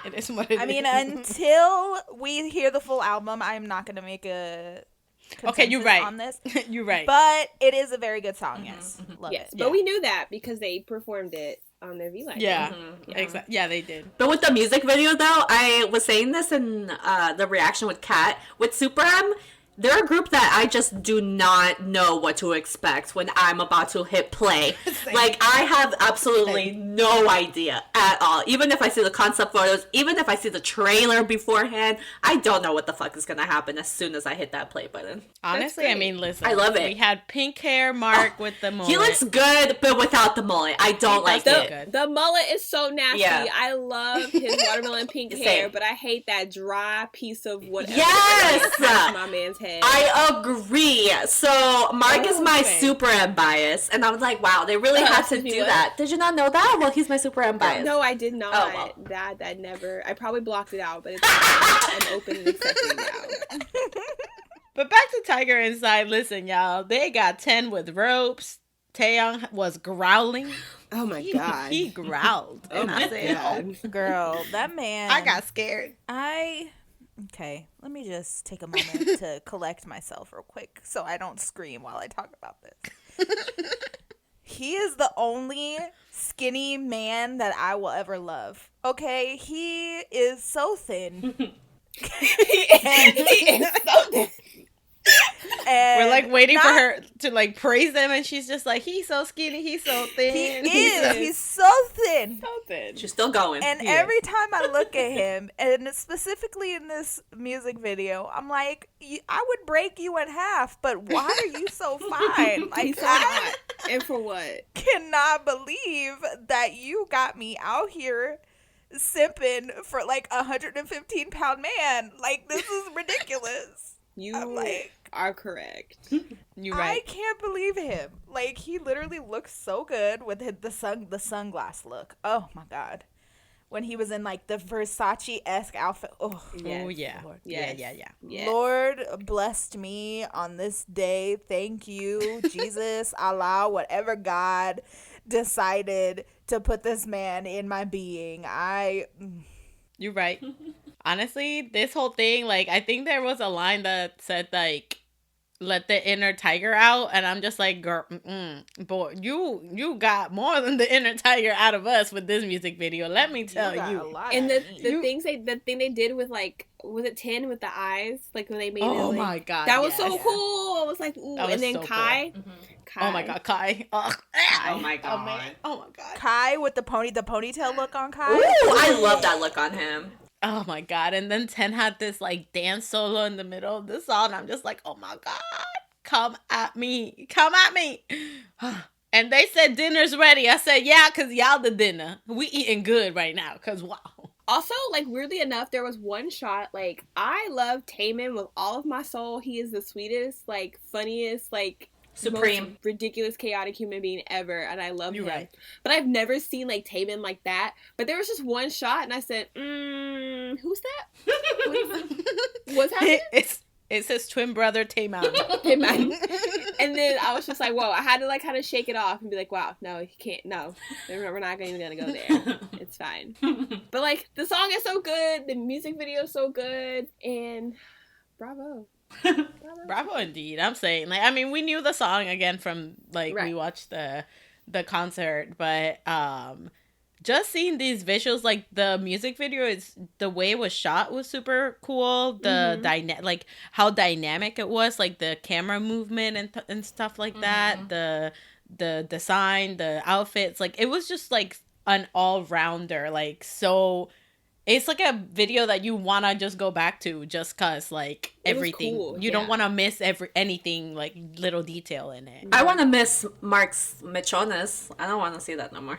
it is what it is. I mean, until we hear the full album, I'm not going to make a you're right on this. You're right. But it is a very good song, yes. Love it. But we knew that because they performed it on their V Live. Yeah, exactly. Yeah, they did. But with the music video, though, I was saying this in the reaction with Kat, with SuperM, they're a group that I just do not know what to expect when I'm about to hit play. Like, I have absolutely no idea at all. Even if I see the concept photos, even if I see the trailer beforehand, I don't know what the fuck is going to happen as soon as I hit that play button. Honestly, I mean, listen. I love it. We had pink hair Mark with the mullet. He looks good, but without the mullet. I don't like it. The mullet is so nasty. Yeah. I love his watermelon pink hair, but I hate that dry piece of whatever. Yes! My man's head. I agree. So Mark is my SuperM bias, and I was like, wow, they really had to do that. Did you not know that? Well, he's my SuperM bias. No, I did not. Oh, well. That never. I probably blocked it out, but it's I'm open and accepting now. But back to Tiger Inside. Listen, y'all, they got 10 with ropes. Taeyong was growling. Oh my god, he growled, and I said, "Oh, girl, that man." I got scared. Okay, let me just take a moment to collect myself real quick so I don't scream while I talk about this. He is the only skinny man that I will ever love. Okay, he is so thin. he is so thin. We're like waiting for her to like praise him, and she's just like, he's so skinny, he's so thin. He's so thin. So thin. She's still going. And every time I look at him, and specifically in this music video, I'm like, I would break you in half, but why are you so fine? Like, I And for what? cannot believe that you got me out here simping for like a 115-pound man. Like, this is ridiculous. You are correct. You're right. I can't believe him. Like, he literally looks so good with the sunglass look. Oh my god. When he was in like the Versace-esque outfit. Oh, Yes. Oh yeah. Lord. Yeah. Yes. Lord blessed me on this day. Thank you, Jesus, Allah, whatever God decided to put this man in my being. You're right. Honestly, this whole thing, like, I think there was a line that said, like, let the inner tiger out, and I'm just like, girl, boy, you got more than the inner tiger out of us with this music video. Let me tell you. And the thing they did with, like, was it 10 with the eyes? Like, when they made it. Oh like, my god, that was so cool. I was like, ooh. And then so Kai. cool. Kai. Oh my god, Kai. Ugh. Oh my god. Oh my god. Kai with the ponytail look on Kai. Ooh, I love that look on him. Oh my god. And then 10 had this like dance solo in the middle of the song. I'm just like, oh my god, come at me. And they said dinner's ready. I said, yeah, because y'all the dinner. We eating good right now, because wow. Also, like, weirdly enough, there was one shot, like, I love Taemin with all of my soul. He is the sweetest, like, funniest, like, Supreme, most ridiculous, chaotic human being ever, and I love him. Right. But I've never seen, like, Taemin like that. But there was just one shot, and I said, who's that? What's happening? It's his twin brother, Taemin. And then I was just like, whoa, I had to, like, kind of shake it off and be like, wow, no, he can't, no. We're not even gonna go there. It's fine. But, like, the song is so good, the music video is so good, and bravo. Bravo indeed. I'm saying, like, I mean, we knew the song again from like Right. we watched the concert, but just seeing these visuals, like the music video, is the way it was shot was super cool. The like how dynamic it was, like the camera movement and stuff like that. The design, the outfits, like it was just like an all rounder. Like, so it's like a video that you want to just go back to just cause like everything. Cool, you don't want to miss anything, like little detail in it. I want to miss Mark's Michones. I don't want to see that no more.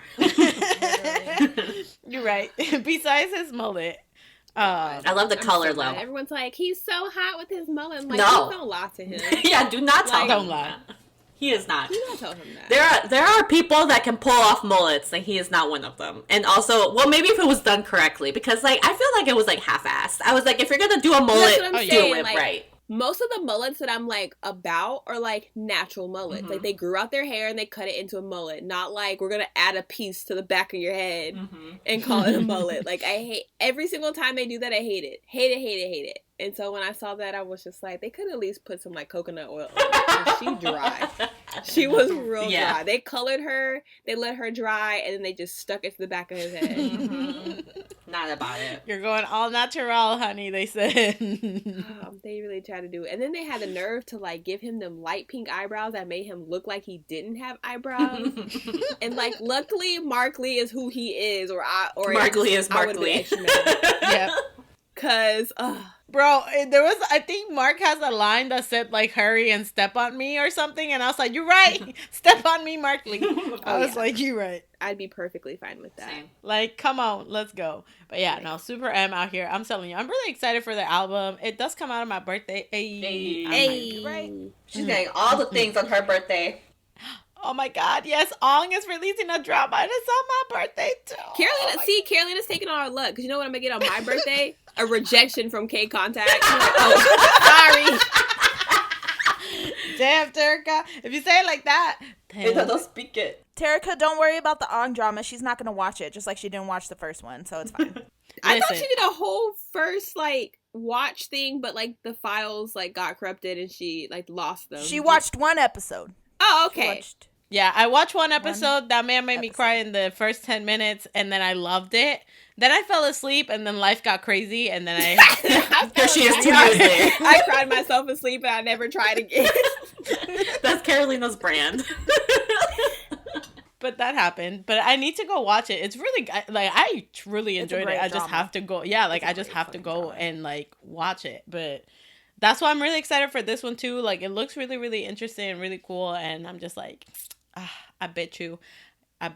You're right. Besides his mullet. I love the color though. Everyone's like, he's so hot with his mullet. I'm like, No. don't lie to him. Yeah, do not tell him. Don't lie. That. He is not. Do not tell him that. There are people that can pull off mullets, and he is not one of them. And also, well, maybe if it was done correctly, because like I feel like it was like half-assed. I was like, if you're gonna do a mullet, That's what I'm do saying, it like, right. Most of the mullets that I'm like about are like natural mullets. Like they grew out their hair and they cut it into a mullet. Not like we're gonna add a piece to the back of your head and call it a mullet. Like I hate every single time they do that. I hate it. Hate it. And so when I saw that, I was just like, they could at least put some like coconut oil on her. She dry. She was real dry. They colored her, they let her dry, and then they just stuck it to the back of his head. Not about it. You're going all natural, honey, they said. They really tried to do it. And then they had the nerve to like give him them light pink eyebrows that made him look like he didn't have eyebrows. And like luckily Mark Lee is who he is, or Mark Lee is Mark Lee. Yep. Cause bro, there was, I think Mark has a line that said like hurry and step on me or something, and I was like, you're right. Step on me, Mark Lee. I was like, you're right. I'd be perfectly fine with that. Same. Like, come on, let's go. But yeah, no, SuperM out here. I'm telling you, I'm really excited for the album. It does come out on my birthday. Hey. Right? She's getting all the things on her birthday. Oh my god, yes, Ong is releasing a drama and it's on my birthday too. Carolina's taking all our luck, because you know what I'm gonna get on my birthday? A rejection from KCONTACT. Like, oh, sorry. Damn, Terica. If you say it like that, damn. Don't speak it. Terica, don't worry about the Ong drama. She's not gonna watch it, just like she didn't watch the first one, so it's fine. I thought she did a whole first like watch thing, but like the files like got corrupted and she like lost them. She watched one episode. Oh, okay. Yeah, I watched one episode. That man made me cry in the first 10 minutes, and then I loved it. Then I fell asleep, and then life got crazy, and then I... There she is 2 years later. I cried myself asleep, and I never tried again. That's Carolina's brand. But that happened. But I need to go watch it. It's really, like, I truly enjoyed it. I just have to go. Yeah, like, I just have to go and, like, watch it. But that's why I'm really excited for this one, too. Like, it looks really, really interesting and really cool. And I'm just like, I bet you. I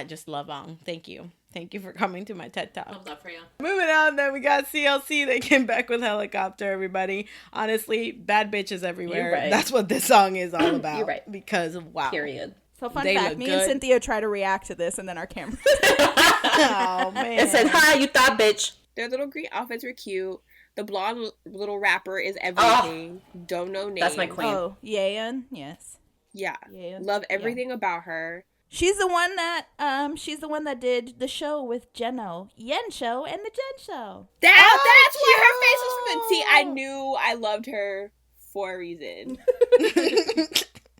just love Wang. Thank you. Thank you for coming to my TED Talk. Love that for you. Moving on, then we got CLC. They came back with Helicopter, everybody. Honestly, bad bitches everywhere. You're right. That's what this song is all about. You're right. Because, wow. Period. So fun They fact, look me good. and Cynthia try to react to this, and then our camera. Oh, man. It said, "Hi, you thought, bitch." Their little green outfits were cute. The blonde little rapper is everything. Don't know name. That's my queen. Oh, Yeon, yes. Yeah. Yeon. Love everything about her. She's the one that did the show with Jeno, Yen Show, and the Jen Show. That's why her face was from the T. I knew I loved her for a reason.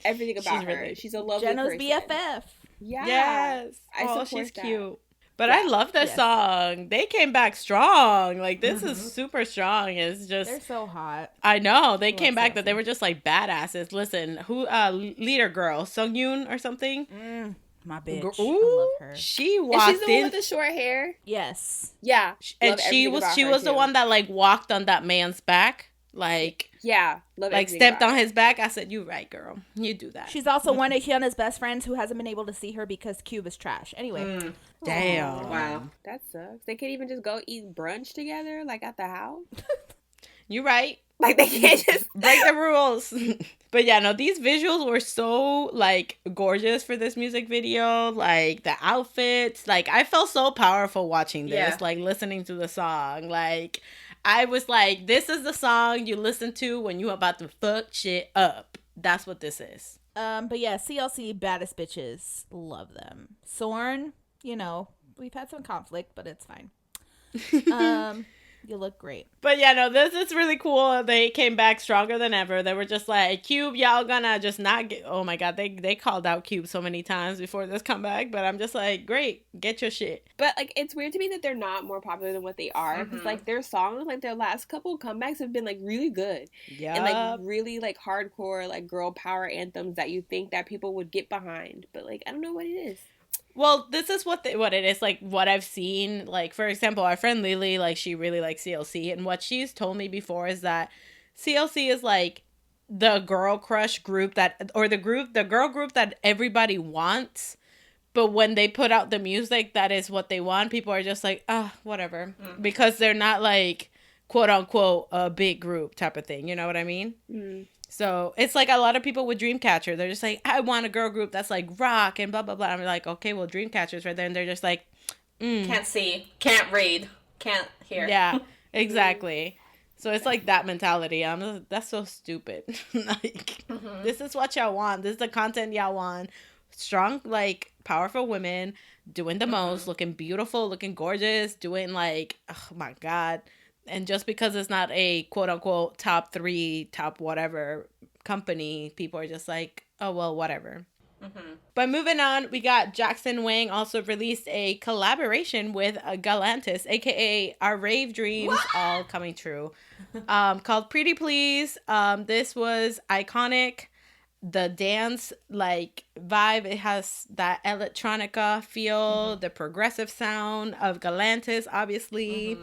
Everything about her. Really... She's a lovely Jeno's person. BFF. Yeah. Yes. I support she's that. cute. But I love this song. They came back strong. Like, this is super strong. It's just... They're so hot. I know. They came back that they were just, like, badasses. Listen, who, leader girl, Sungyoon or something? My bitch. Ooh, I love her. she And walked she's the one in. with the short hair. Yes. Yeah. And Love she everything was about her, the too. one that, like, walked on that man's back. Like... Yeah. Love Like, everything stepped about on her. his back. I said, you right, girl. You do that. She's also one of Hyunna's best friends who hasn't been able to see her because Cube is trash. Anyway. Damn. Wow. That sucks. They can't even just go eat brunch together, like at the house. You right. Like they can't just Break the rules. But yeah, no, these visuals were so, like, gorgeous for this music video. Like, the outfits. Like, I felt so powerful watching this. Like, listening to the song. Like, I was like, this is the song you listen to when you about to fuck shit up. That's what this is. But yeah, CLC baddest bitches. Love them. Sorn, you know, we've had some conflict, but it's fine. You look great. But yeah, no, this is really cool. They came back stronger than ever. They were just like, Cube, y'all gonna just not get... Oh my God, they called out Cube so many times before this comeback. But I'm just like, great, get your shit. But like it's weird to me that they're not more popular than what they are. Because like their songs, like their last couple comebacks have been like really good. Yeah. And like really like hardcore like girl power anthems that you think that people would get behind. But like I don't know what it is. Well, this is what it is, like, what I've seen. Like, for example, our friend Lily, like, she really likes CLC. And what she's told me before is that CLC is, like, the girl crush group the girl group that everybody wants. But when they put out the music that is what they want, people are just like, whatever. Because they're not, like, quote unquote, a big group type of thing. You know what I mean? Mm. So it's like a lot of people with Dreamcatcher. They're just like, I want a girl group that's like rock and blah, blah, blah. I'm like, okay, well, Dreamcatcher's right there. And they're just like, Can't see, can't read, can't hear. Yeah, exactly. So it's like that mentality. That's so stupid. Like, this is what y'all want. This is the content y'all want. Strong, like, powerful women doing the most, looking beautiful, looking gorgeous, doing like, oh my God. And just because it's not a quote unquote top 3, top whatever company, people are just like, oh, well, whatever. But moving on, we got Jackson Wang also released a collaboration with Galantis, aka Our Rave Dreams All Coming True, called Pretty Please. This was iconic. The dance like vibe, it has that electronica feel, the progressive sound of Galantis, obviously.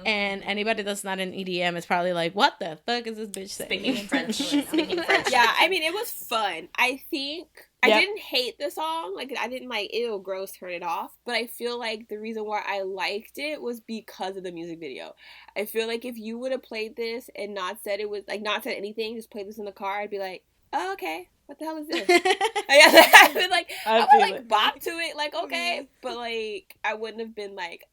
And anybody that's not in EDM is probably like, what the fuck is this bitch saying? Speaking French. Yeah, I mean, it was fun. I think I didn't hate the song. Like, I didn't like, ew, gross, turn it off. But I feel like the reason why I liked it was because of the music video. I feel like if you would have played this and not said it was, like, not said anything, just played this in the car, I'd be like, oh, okay. What the hell is this? I would like, I would like bop to it, like, okay. But like, I wouldn't have been like,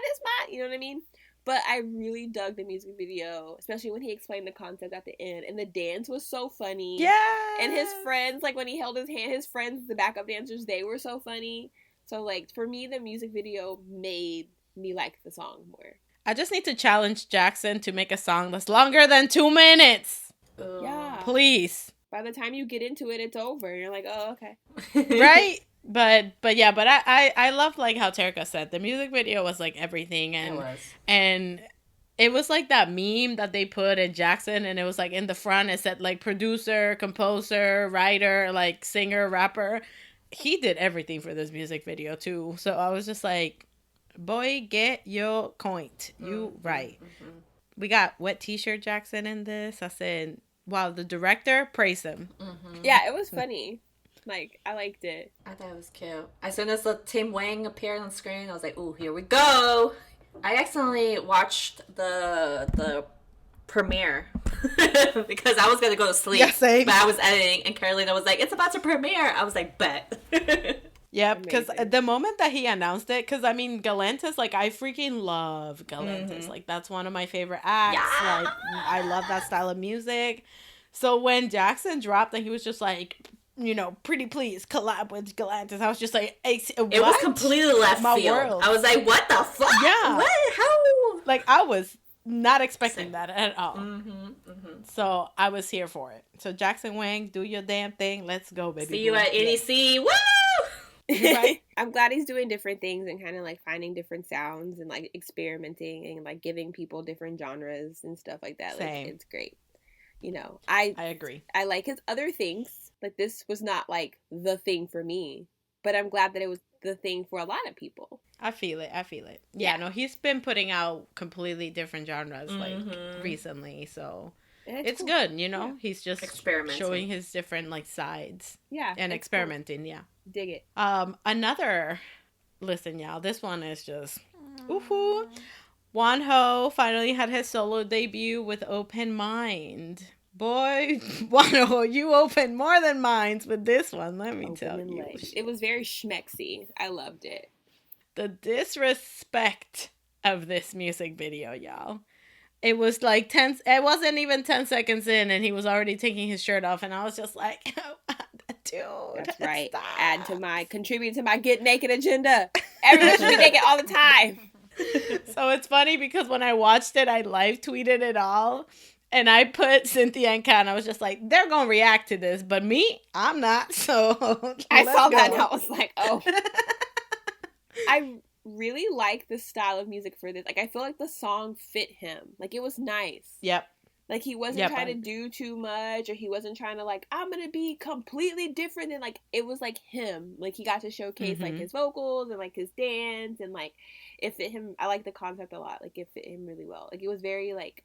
this my, you know what I mean? But I really dug the music video, especially when he explained the concept at the end. And the dance was so funny. Yeah. And his friends, like when he held his hand, his friends, the backup dancers, they were so funny. So like, for me, the music video made me like the song more. I just need to challenge Jackson to make a song that's longer than 2 minutes. Yeah. Please. By the time you get into it, it's over. You're like, oh, okay. Right? But yeah, but I love like how Terika said the music video was like everything, and it was like that meme that they put in Jackson, and it was like in the front it said like producer, composer, writer, like singer, rapper. He did everything for this music video too. So I was just like, boy, get your point. You right. Mm-hmm. We got wet t-shirt Jackson in this. I said, wow, the director, praise him. Mm-hmm. Yeah, it was funny. Like, I liked it. I thought it was cute. As soon as the Tim Wang appeared on screen, I was like, ooh, here we go. I accidentally watched the premiere because I was going to go to sleep. Yeah, same. But I was editing, and Carolina was like, it's about to premiere. I was like, bet. Yep, because the moment that he announced it, because I mean, Galantis, like, I freaking love Galantis. Mm-hmm. Like, that's one of my favorite acts. Yeah! Like, I love that style of music. So when Jackson dropped and he was just like, you know, pretty please collab with Galantis, I was just like, hey, what? It was completely left field. World. I was like, what the fuck? Yeah. What? How? Like, I was not expecting that at all. Mm-hmm, mm-hmm. So I was here for it. So Jackson Wang, do your damn thing. Let's go, baby. See you at NEC. Woo! Right? I'm glad he's doing different things and kind of like finding different sounds and like experimenting and like giving people different genres and stuff like that. Same. Like, it's great. You know, I agree. I like his other things. Like, this was not like the thing for me, but I'm glad that it was the thing for a lot of people. I feel it. Yeah, no, he's been putting out completely different genres like recently, so it's cool. Good, you know. Yeah. He's just showing his different like sides. Yeah. And experimenting, cool. Yeah. Dig it. Another listen, y'all. This one is just woohoo. Wonho finally had his solo debut with Open Mind. Boy, Wonho, you opened more than minds with this one, let me tell you. It was very schmexy. I loved it. The disrespect of this music video, y'all. It was like it wasn't even 10 seconds in and he was already taking his shirt off, and I was just like, dude. That's right. Stop. Contribute to my get naked agenda. Everyone should be naked all the time. So it's funny because when I watched it, I live tweeted it all. And I put Cynthia and Kat, and I was just like, they're going to react to this. But me, I'm not. So I saw that and I was like, oh. I really like the style of music for this. Like, I feel like the song fit him. Like, it was nice. Yep. Like, he wasn't trying to do too much, or he wasn't trying to, like, I'm going to be completely different than, like, it was, like, him. Like, he got to showcase, like, his vocals and, like, his dance, and, like, it fit him. I like the concept a lot. Like, it fit him really well. Like, it was very, like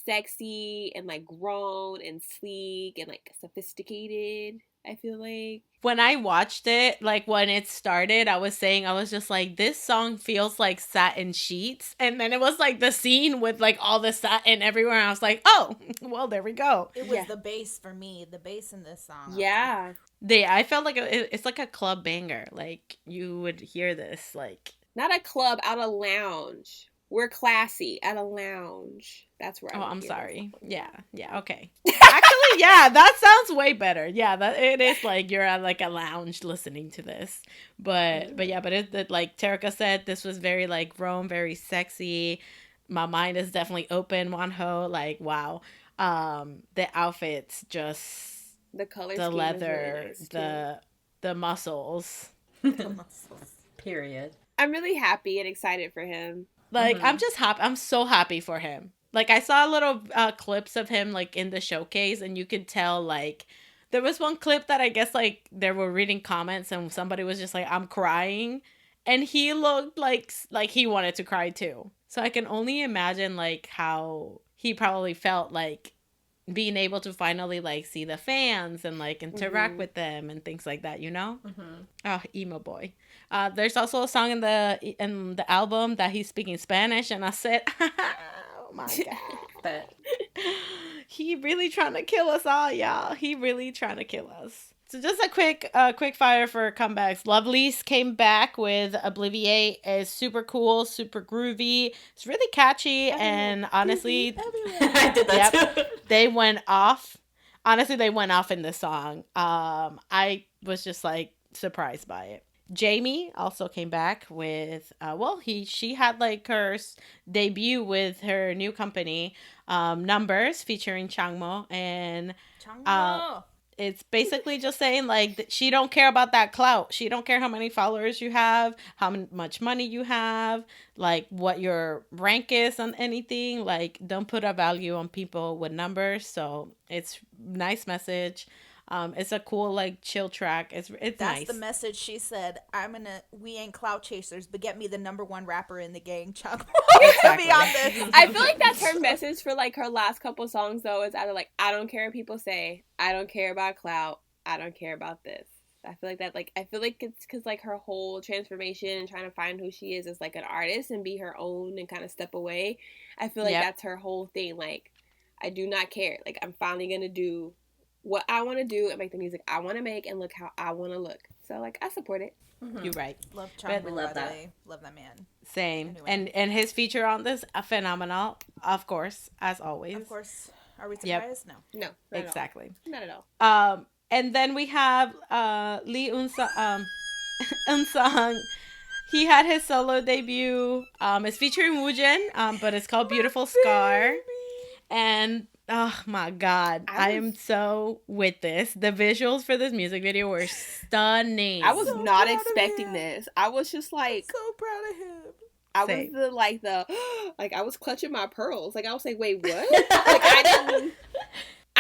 sexy and like grown and sleek and like sophisticated, I feel like. When I watched it, like when it started, I was just like, this song feels like satin sheets. And then it was like the scene with like all the satin everywhere. And I was like, oh, well, there we go. It was the bass for me, the bass in this song. Yeah. I felt like it's like a club banger. Like you would hear this, like. Not a club, out a lounge. We're classy at a lounge. That's where I'm sorry. Yeah, okay. Actually, yeah, that sounds way better. Yeah, that it is like you're at like a lounge listening to this. But like Terika said, this was very like grown, very sexy. My mind is definitely open. Wonho, like wow. The outfits, just the color, the leather, really nice, the muscles, the muscles. Period. I'm really happy and excited for him. Like, I'm just happy. I'm so happy for him. Like, I saw little clips of him, like, in the showcase, and you could tell, like, there was one clip that I guess, like, they were reading comments, and somebody was just like, I'm crying. And he looked like he wanted to cry, too. So I can only imagine, like, how he probably felt, like, being able to finally, like, see the fans and, like, interact with them and things like that, you know? Oh, emo boy. There's also a song in the album that he's speaking Spanish, and I said, oh my God. But he really trying to kill us all, y'all. He really trying to kill us. So just a quick fire for comebacks. Lovelyz came back with Obliviate. It's super cool, super groovy. It's really catchy, and honestly, I did that too. They went off. Honestly, they went off in this song. I was just like surprised by it. Jamie also came back with she had like her debut with her new company, Numbers, featuring Changmo, and it's basically just saying like she don't care about that clout. She don't care how many followers you have, how much money you have, like what your rank is on anything. Like, don't put a value on people with numbers. So it's nice message. It's a cool like chill track. It's That's nice. the message she said. We ain't clout chasers, but get me the #1 rapper in the gang, Changmo. Exactly. Be on this. I feel like that's her message for like her last couple songs though. Is either like, I don't care what people say, I don't care about clout, I don't care about this. I feel like that, like, I feel like it's because like her whole transformation and trying to find who she is as like an artist and be her own and kind of step away. I feel like that's her whole thing. Like, I do not care. Like, I'm finally gonna do what I want to do and make the music I want to make and look how I want to look. So, like, I support it. Mm-hmm. You're right. Love Changmo, we love that. Love that man. Same. Anyway. And his feature on this, phenomenal, of course, as always. Of course. Are we surprised? No. No, not Exactly. Not at all. And then we have Lee Eunsang. Eunsang. He had his solo debut. It's featuring Woojin, but it's called Beautiful Scar. And oh my God, I am so with this. The visuals for this music video were stunning. I was not expecting this. I was just like, So proud of him. I Same. was like I was clutching my pearls. Like, I was like, wait, what? Like,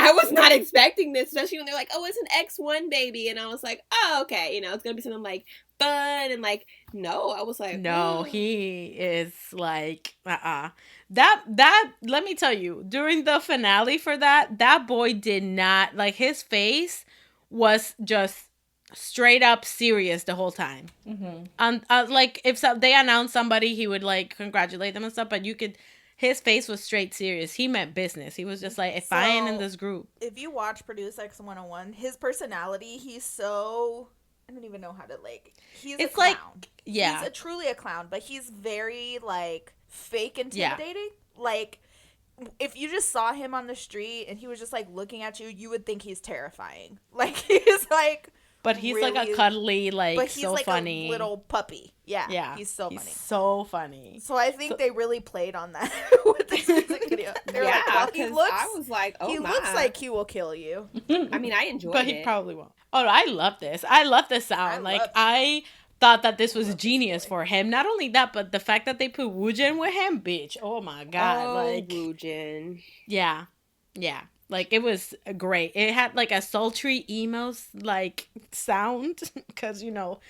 I was not expecting this, especially when they're like, oh, it's an X1 baby. And I was like, oh, okay. You know, it's going to be something like fun. And like, no, I was like, No, oh. he is like, That, let me tell you, during the finale for that boy did not, like, his face was just straight up serious the whole time. Mm-hmm. Like, if they announced somebody, he would, like, congratulate them and stuff, but his face was straight serious. He meant business. He was just like, if I ain't in this group. If you watch Produce X 101, his personality, he's so... I don't even know how to, like... He's a clown. Yeah. He's truly a clown, but he's very, like, fake intimidating. Yeah. Like, if you just saw him on the street and he was just, like, looking at you, you would think he's terrifying. Like, he's, like... But he's really, like a cuddly, like, but he's so like funny. A little puppy. Yeah. Yeah. He's so funny. So funny. So I think they really played on that with this music video. They're like, well, I was like, oh he my. looks like he will kill you. I mean, I enjoyed it. But he probably won't. Oh, I love this. I love this sound. I thought that this was genius for him. Not only that, but the fact that they put Woojin with him, bitch. Oh my God. Oh, like, Woojin. Yeah. Yeah. Like, it was great. It had, like, a sultry emo, like, sound. Because, you know,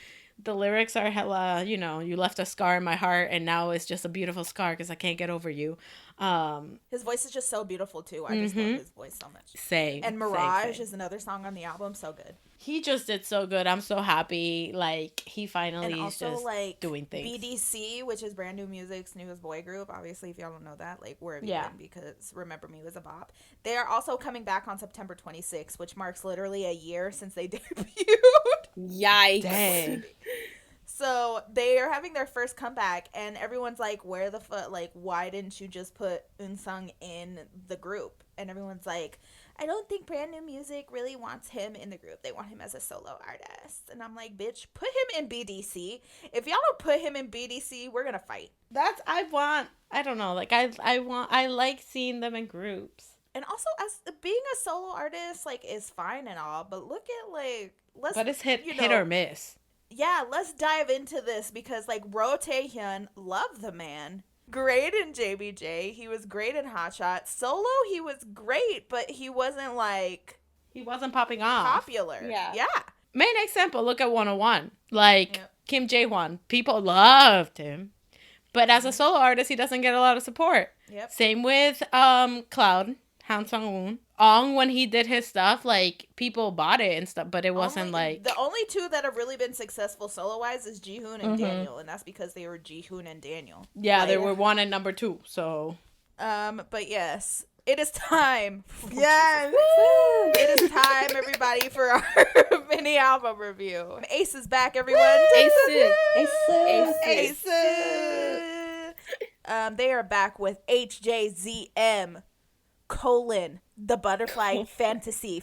the lyrics are hella, you know, you left a scar in my heart, and now it's just a beautiful scar because I can't get over you. His voice is just so beautiful, too. I just love his voice so much. Same. And Mirage is another song on the album. So good. He just did so good. I'm so happy. Like, he finally And is also, just like, doing things. BDC, which is Brand New Music's newest boy group. Obviously, if y'all don't know that, like, where have you been? Because Remember Me was a bop. They are also coming back on September 26th, which marks literally a year since they debuted. Yikes. Dang. So they are having their first comeback, and everyone's like, where the fuck, like, why didn't you just put Eunsang in the group? And everyone's like, I don't think Brand New Music really wants him in the group. They want him as a solo artist. And I'm like, bitch, put him in BDC. If y'all don't put him in BDC, we're gonna fight. I don't know, like, I like seeing them in groups. And also, as being a solo artist, like, is fine and all, but look at, like, but it's hit or miss. Yeah, let's dive into this because, like, Ro Tae-hyun, love the man. Great in JBJ. He was great in Hot Shot. Solo, he was great, but he wasn't, like... He wasn't popping off. Popular. Yeah. Main example, look at 101. Like, Kim Jae-hwan. People loved him. But as a solo artist, he doesn't get a lot of support. Yep. Same with Cloud, Han Sung-woon. Ong, when he did his stuff, like, people bought it and stuff, but it wasn't like... The only two that have really been successful solo-wise is Jihoon and Daniel, and that's because they were Jihoon and Daniel. Yeah, they were 1 and number 2, so... But yes, it is time. Yes! It is time, everybody, for our mini album review. Ace is back, everyone. Ace. They are back with HJZM. The butterfly fantasy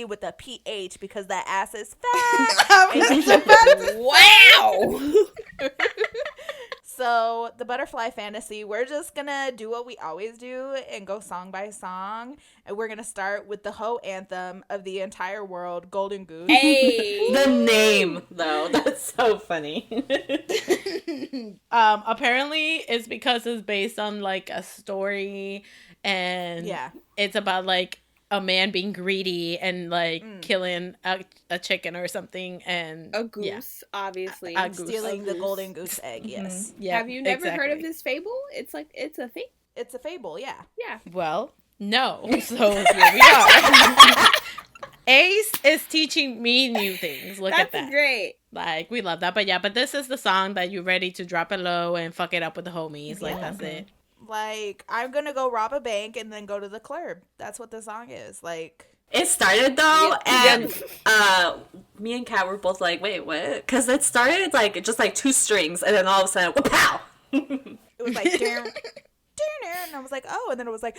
with a PH because that ass is fat. Wow. So the Butterfly Fantasy, we're just gonna do what we always do and go song by song. And we're gonna start with the Ho anthem of the entire world, Golden Goose. Hey! The name, though, that's so funny. Apparently it's because it's based on like a story, and it's about like a man being greedy and like killing a chicken or something, and a goose, obviously, stealing the golden goose egg. Yes. Yeah. Have you never heard of this fable? It's like it's a thing. It's a fable. Yeah. Well, no. So here we are. Ace is teaching me new things. Look at that. That's great. Like, we love that. But this is the song that you're ready to drop it low and fuck it up with the homies. Like, that's it. Like, I'm gonna go rob a bank and then go to the club. That's what the song is. Like, it started though, and me and Kat were both like, "Wait, what?" Because it started like just like 2 strings, and then all of a sudden, pow! It was like, and I was like, oh, and then it was like,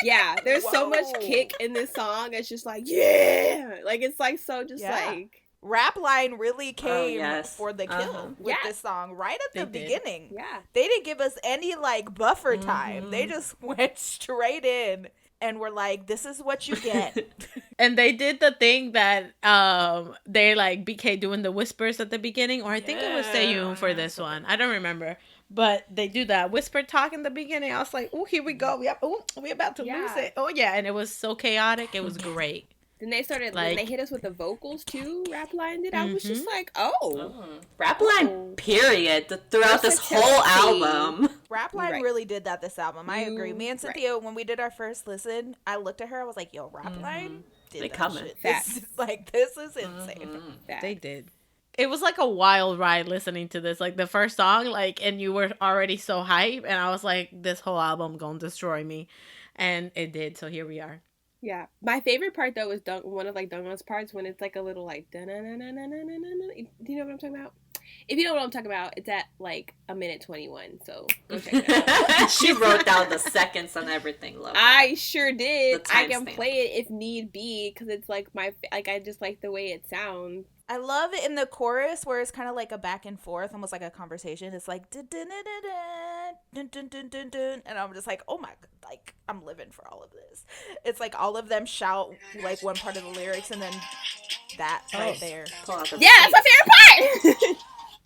yeah. There's so much kick in this song. It's just like, yeah, like it's like so just like. Rap line really came for the kill with this song right at the beginning. Yeah. They didn't give us any like buffer time. They just went straight in and were like, this is what you get. And they did the thing that they like BK doing the whispers at the beginning, or I think it was Taeyong for this one. I don't remember. But they do that whisper talk in the beginning. I was like, oh, here we go. We about to lose it. Oh yeah, and it was so chaotic. It was great. Then they started, like, they hit us with the vocals too, Rap Line did. I was just like, Rap Line, period, throughout this whole album. Rap Line really did that this album. I agree. Me and Cynthia, when we did our first listen, I looked at her, I was like, yo, Rap Line did they that coming. shit. This is insane. They did. It was like a wild ride listening to this. Like, the first song, like, and you were already so hype, and I was like, this whole album gonna destroy me. And it did, so here we are. Yeah, my favorite part though is one of like Dongwon's parts when it's like a little like do you know what I'm talking about? If you know what I'm talking about, it's at like 1:21. So go check it out. She wrote down the seconds and everything. Love I sure did. I can play it if need be because it's like I just like the way it sounds. I love it in the chorus where it's kind of like a back and forth, almost like a conversation. It's like dun dun dun dun dun dun dun dun, and I'm just like, oh my, like I'm living for all of this. It's like all of them shout like one part of the lyrics, and then that right there. Yeah, that's my favorite part.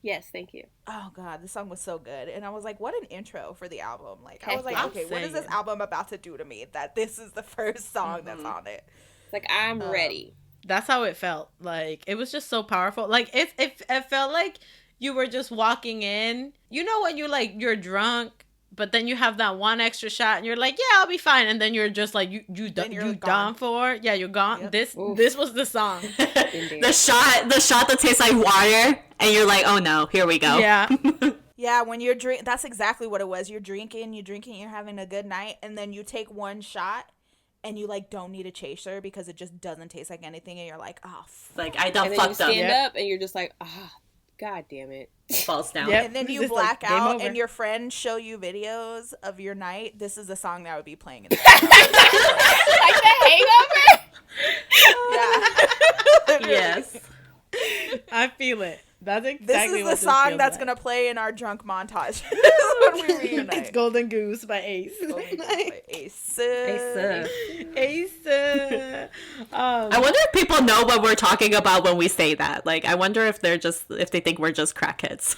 Yes, thank you. Oh god, this song was so good, and I was like, what an intro for the album. Like I was like, okay, what is this album about to do to me? That this is the first song that's on it. Like I'm ready. That's how it felt. Like, it was just so powerful. Like, it felt like you were just walking in. You know when you're drunk, but then you have that one extra shot, and you're like, yeah, I'll be fine. And then you're just like, you done for? Yeah, you're gone. Yep. This was the song. the shot that tastes like water, and you're like, oh no, here we go. Yeah. Yeah, when you're that's exactly what it was. You're drinking, you're having a good night, and then you take one shot. And you, like, don't need a chaser because it just doesn't taste like anything. And you're like, oh, like, I done fucked up. And then you stand up and you're just like, god damn it. Falls down. Yep. And then you black out and your friends show you videos of your night. This is the song that would be playing in the like the Hangover? Yeah. Yes. I feel it. That's exactly this is what the song that's going to play in our drunk montage when we reunite. It's Golden Goose by Ace. Golden Goose by Ace. Ace. I wonder if people know what we're talking about when we say that. Like, I wonder if they think we're just crackheads.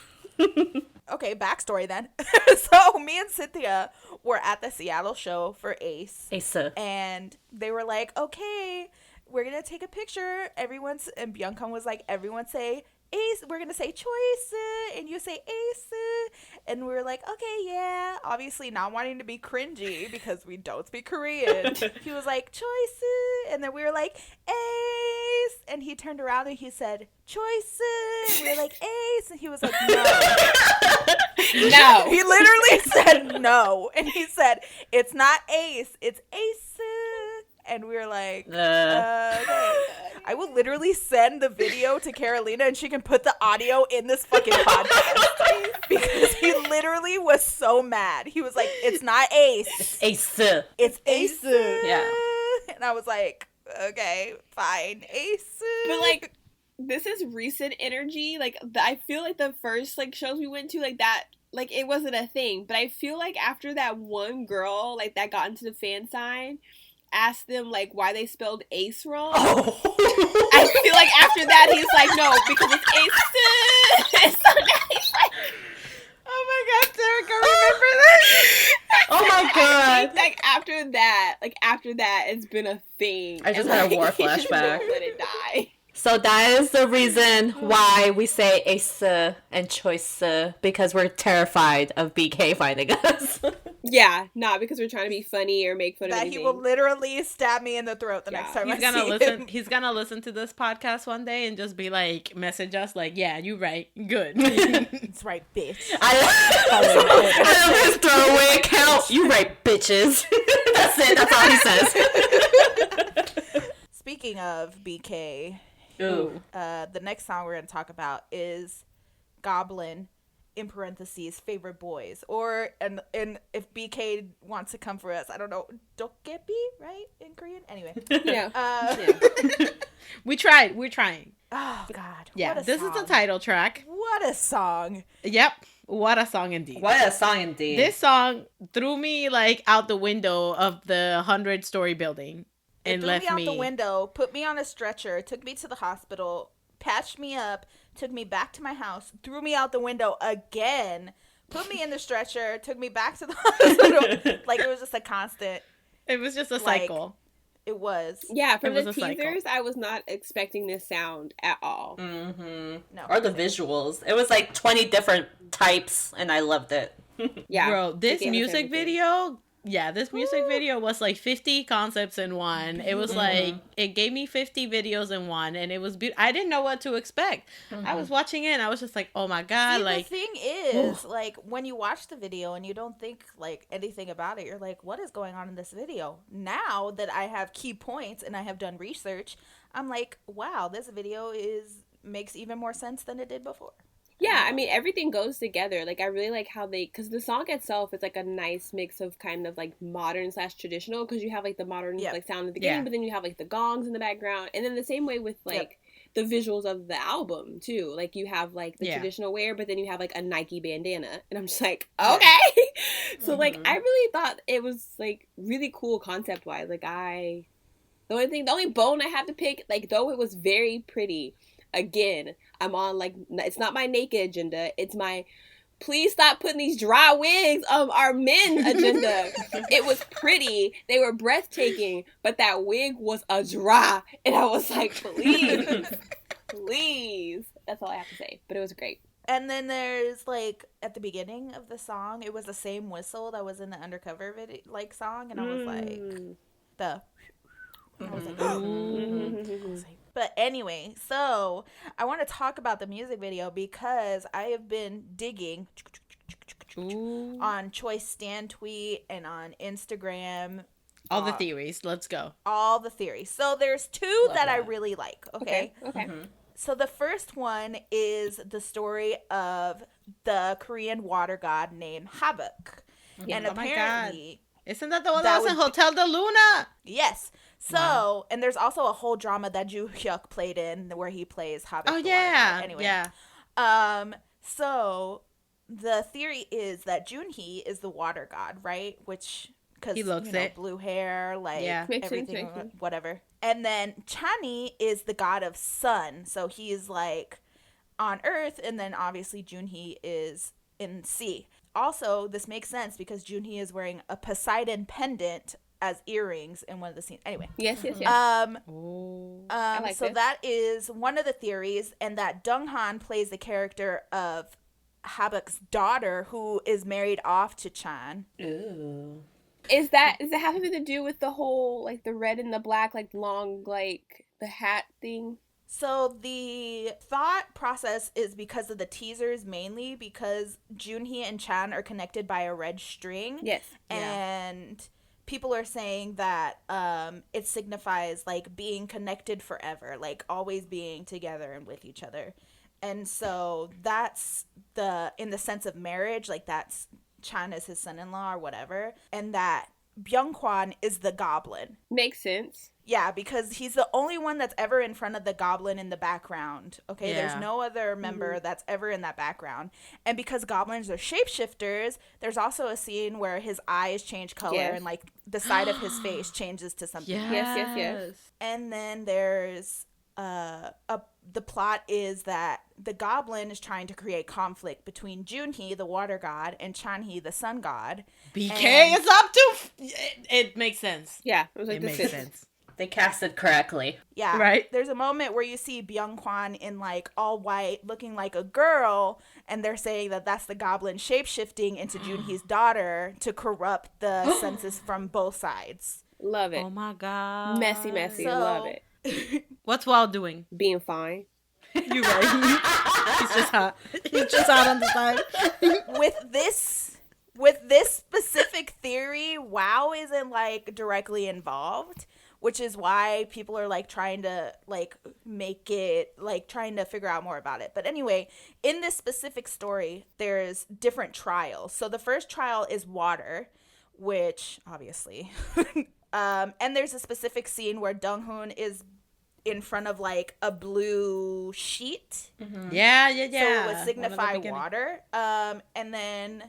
Okay, backstory then. So me and Cynthia were at the Seattle show for Ace. And they were like, okay, we're going to take a picture. And Byungkang was like, everyone say Ace, we're gonna say choice, and you say Ace, and we were like, okay, yeah, obviously not wanting to be cringy because we don't speak Korean. He was like choice, and then we were like Ace, and he turned around and he said choice, and we were like Ace, and he was like no. No. He literally said no, and he said it's not Ace, it's Ace. And we were like, okay. I will literally send the video to Carolina and she can put the audio in this fucking podcast. Because he literally was so mad. He was like, it's not Ace. Ace. It's Ace. Yeah. And I was like, okay, fine. Ace. But like, this is recent energy. Like, I feel like the first, like, shows we went to, like, that, like, it wasn't a thing. But I feel like after that one girl, like, that got into the fan sign, asked them, like, why they spelled ace wrong. Oh. I feel like after that, he's like, no, because it's ace. So now he's like, oh my God, Derek, I remember this. Oh my God. Like, after that, it's been a thing. I just had a war flashback. Let it die. So that is the reason why we say ace and choice, because we're terrified of BK finding us. Yeah, not because we're trying to be funny or make fun of anything. He will literally stab me in the throat the next time he's I gonna see listen. him. He's gonna listen to this podcast one day and just be like, message us like, yeah, you right, good. That's right, bitch. I love his throwaway account. You right, bitches. That's it. That's all he says. Speaking of BK, Ooh. the next song we're going to talk about is Goblin, in parentheses, Favorite Boys. Or, and if BK wants to come for us, I don't know, Dokgebi, right? In Korean? Anyway. Yeah. We're trying. Oh, God. Yeah, what a this song. is the title track. What a song. Yep. What a song indeed. What a song indeed. This song threw me like out the window of the 100-story building and Threw left me out me the window, put me on a stretcher, took me to the hospital, patched me up, took me back to my house, threw me out the window again, put me in the stretcher, took me back to the hospital. Like, it was just a constant. It was just a cycle. It was. Yeah, from It the was a cycle. teasers, I was not expecting this sound at all. Mm-hmm. No. Or the visuals. It was like 20 different types, and I loved it. Yeah. Bro, this It was music everything. video, this music video was like 50 concepts in one. It was like, it gave me 50 videos in one, and it was beautiful. I didn't know what to expect. I was watching it, and I was just like, oh my God. See, like, the thing is, like, when you watch the video and you don't think, like, anything about it, you're like, what is going on in this video? Now that I have key points and I have done research, I'm like, wow, this video makes even more sense than it did before. Yeah, I mean, everything goes together. Like, I really like how because the song itself is, like, a nice mix of kind of, like, modern / traditional, because you have, like, the modern, like, sound at the beginning, but then you have, like, the gongs in the background, and then the same way with, like, the visuals of the album, too. Like, you have, like, the traditional wear, but then you have, like, a Nike bandana, and I'm just like, okay! So, like, I really thought it was, like, really cool concept-wise. Like, the only bone I had to pick, like, though it was very pretty, again, I'm on, like, it's not my naked agenda, it's my please stop putting these dry wigs on our men agenda. It was pretty, they were breathtaking, but that wig was a dry, and I was like, please. That's all I have to say, but it was great. And then there's, like, at the beginning of the song, it was the same whistle that was in the Undercover video, like, song, and I was like, I was like, oh. But anyway, so I want to talk about the music video because I have been digging on Choice Stan tweet and on Instagram. all the theories. Let's go. All the theories. So there's two that I really like, okay? Okay. So the first one is the story of the Korean water god named Habuk. And apparently... Isn't that the one that was in Hotel de Luna? Yes. So, and there's also a whole drama that Joo Hyuk played in where he plays Habuk. Oh, the yeah. water god. Anyway. Yeah. So the theory is that Junhee is the water god, right? Which, because, He looks it. blue hair, like, Makes everything, sense. whatever. And then Chani is the god of sun. So he's, like, on earth, and then obviously Junhee is in sea. Also, this makes sense because Junhee is wearing a Poseidon pendant as earrings in one of the scenes. Anyway. Yes. So this. that is one of the theories, and that Donghan plays the character of Habuk's daughter, who is married off to Chan. Ooh. Does it have anything to do with the whole, like, the red and the black, like, long, like, the hat thing? So the thought process is because of the teasers, mainly because Junhee and Chan are connected by a red string. Yes. And people are saying that it signifies, like, being connected forever, like, always being together and with each other. And so that's in the sense of marriage, like, that's Chan is his son-in-law or whatever. And that Byung-kwan is the Goblin. Makes sense. Yeah, because he's the only one that's ever in front of the Goblin in the background. Okay, Yeah. there's no other member that's ever in that background. And because goblins are shapeshifters, there's also a scene where his eyes change color and like the side of his face changes to something. Yes. And then there's the plot is that the Goblin is trying to create conflict between Junhee, the water god, and Chanhee, the sun god. BK is up to it makes sense. Yeah, it was like It this makes sense. They cast it correctly. Yeah. Right. There's a moment where you see Byung-kwan in like all white looking like a girl, and they're saying that that's the Goblin shapeshifting into Junhee's daughter to corrupt the senses from both sides. Love it. Oh my god. Messy. Love it. What's Wall doing? Being fine. You right. He's just hot. He's just hot on the side. With this specific theory, WoW isn't like directly involved, which is why people are like trying to like make it like trying to figure out more about it. But anyway, in this specific story, there's different trials. So the first trial is water, which obviously and there's a specific scene where Donghoon is in front of like a blue sheet. Yeah. So it would signify water. And then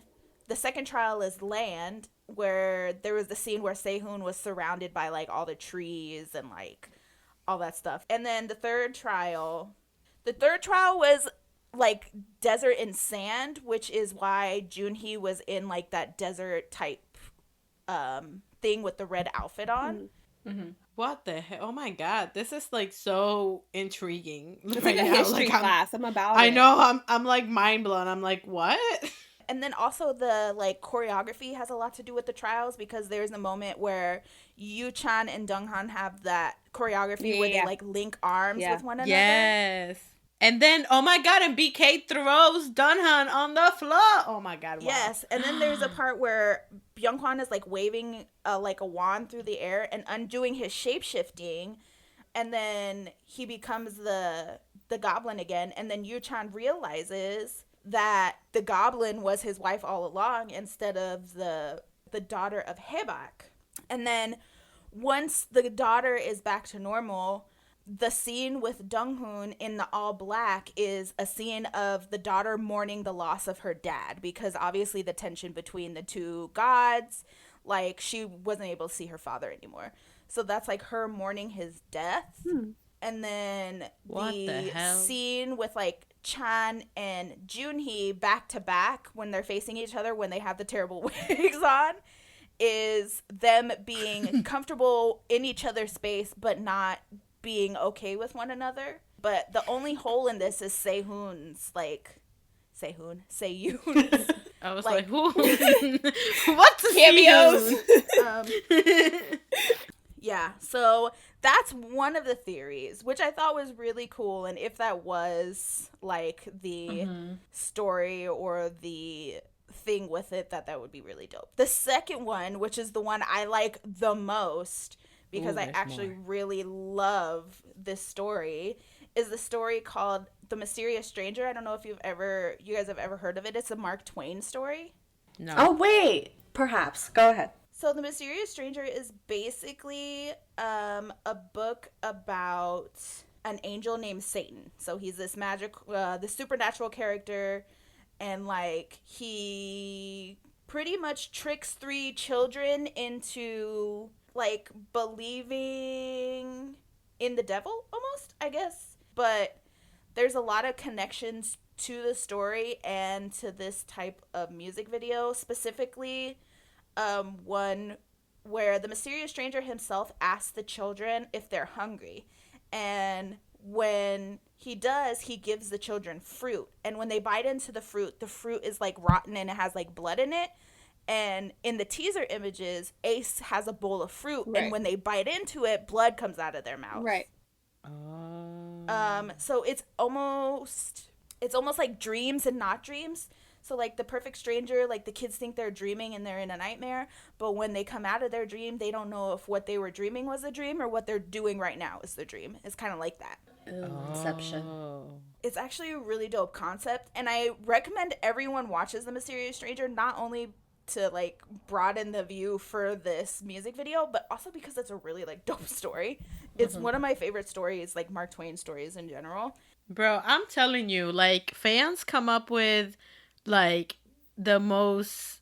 the second trial is land, where there was the scene where Sehun was surrounded by like all the trees and like all that stuff. And then the third trial was like desert and sand, which is why Junhee was in like that desert type thing with the red outfit on. What the hell? Oh my god, this is like so intriguing. It's like a history class. I'm about it. I know. I'm like mind blown. I'm like, what? And then also the like choreography has a lot to do with the trials, because there's a moment where Yu-chan and Donghan have that choreography where they like link arms with one another. Yes. And then, oh my god, and BK throws Dunhan on the floor. Oh my god, wow. Yes, and then there's a part where Byung-kwan is like waving like a wand through the air and undoing his shape-shifting, and then he becomes the Goblin again, and then Yu-chan realizes that the Goblin was his wife all along instead of the daughter of Hebak. And then once the daughter is back to normal, the scene with Donghoon in the all black is a scene of the daughter mourning the loss of her dad, because obviously the tension between the two gods, like she wasn't able to see her father anymore. So that's like her mourning his death. And then the scene with like Chan and Junhee back to back when they're facing each other when they have the terrible wigs on is them being comfortable in each other's space but not being okay with one another. But the only hole in this is Sehun's I was like who? What's cameos? Yeah, so that's one of the theories, which I thought was really cool. And if that was like the story or the thing with it, that would be really dope. The second one, which is the one I like the most because I actually really love this story, is the story called The Mysterious Stranger. I don't know if you guys have ever heard of it. It's a Mark Twain story. No. Oh, wait. Perhaps. Go ahead. So The Mysterious Stranger is basically a book about an angel named Satan. So he's this this supernatural character, and like he pretty much tricks 3 children into like believing in the devil almost, I guess. But there's a lot of connections to the story and to this type of music video, specifically one where the mysterious stranger himself asks the children if they're hungry, and when he does, he gives the children fruit, and when they bite into the fruit is like rotten and it has like blood in it. And in the teaser images, Ace has a bowl of fruit, and when they bite into it, blood comes out of their mouth. Right. So it's almost like dreams and not dreams. So, like, the perfect stranger, like, the kids think they're dreaming and they're in a nightmare. But when they come out of their dream, they don't know if what they were dreaming was a dream or what they're doing right now is the dream. It's kind of like that. Inception. It's actually a really dope concept. And I recommend everyone watches The Mysterious Stranger, not only to like broaden the view for this music video, but also because it's a really like dope story. It's one of my favorite stories, like Mark Twain stories in general. Bro, I'm telling you, like, fans come up with like the most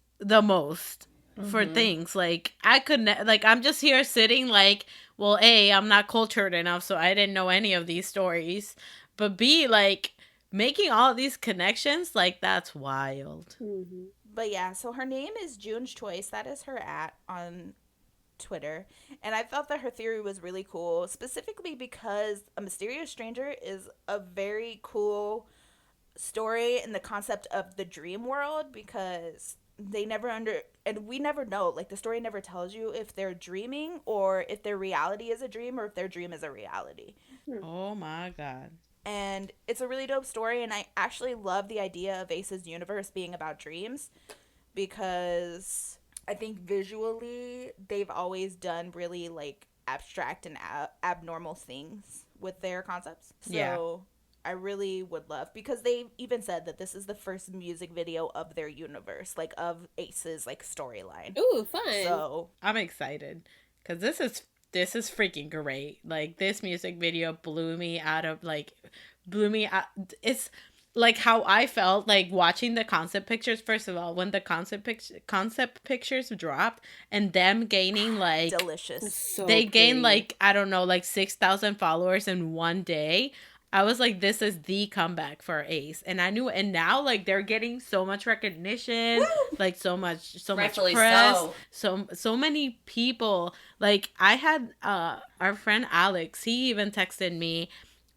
for things. Like, I could like, I'm just here sitting like, well, A, I'm not cultured enough, so I didn't know any of these stories, but B, like, making all these connections, like, that's wild. But yeah, so her name is June's Choice. That is her on Twitter. And I thought that her theory was really cool, specifically because A Mysterious Stranger is a very cool story in the concept of the dream world, because they never and we never know, like, the story never tells you if they're dreaming or if their reality is a dream or if their dream is a reality. Oh my god. And it's a really dope story, and I actually love the idea of Ace's universe being about dreams, because I think visually they've always done really like abstract and abnormal things with their concepts. So I really would love, because they even said that this is the first music video of their universe, like of Ace's like storyline. Ooh, fun. So I'm excited because this is freaking great. Like, this music video blew me out. It's like how I felt like watching the concept pictures. First of all, when the concept pictures dropped and them gaining like delicious, so they gained pretty. like, I don't know, like 6,000 followers in one day. I was like, this is the comeback for Ace. And I knew, and now like they're getting so much recognition. Woo! Like so much Rightfully press. so. So many people. Like, I had our friend Alex, he even texted me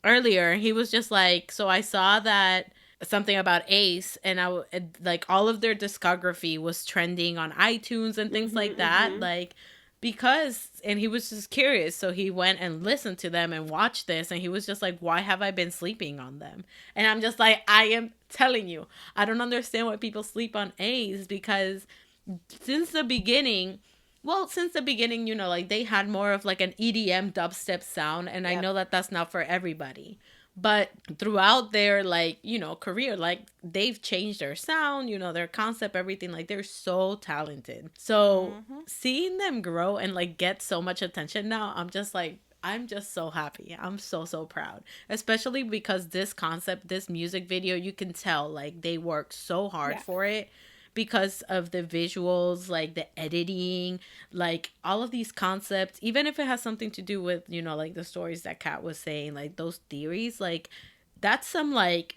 earlier. He was just like, so I saw that something about Ace, and like all of their discography was trending on iTunes and things like that. Like, because, and he was just curious, so he went and listened to them and watched this, and he was just like, why have I been sleeping on them? And I'm just like, I am telling you, I don't understand why people sleep on Ace, because since the beginning, you know, like, they had more of like an EDM dubstep sound, and I know that that's not for everybody. But throughout their, like, you know, career, like, they've changed their sound, you know, their concept, everything. Like, they're so talented. So seeing them grow and, like, get so much attention now, I'm just so happy. I'm so proud. Especially because this concept, this music video, you can tell, like, they worked so hard for it. Because of the visuals, like the editing, like all of these concepts, even if it has something to do with, you know, like the stories that Kat was saying, like those theories, like that's some like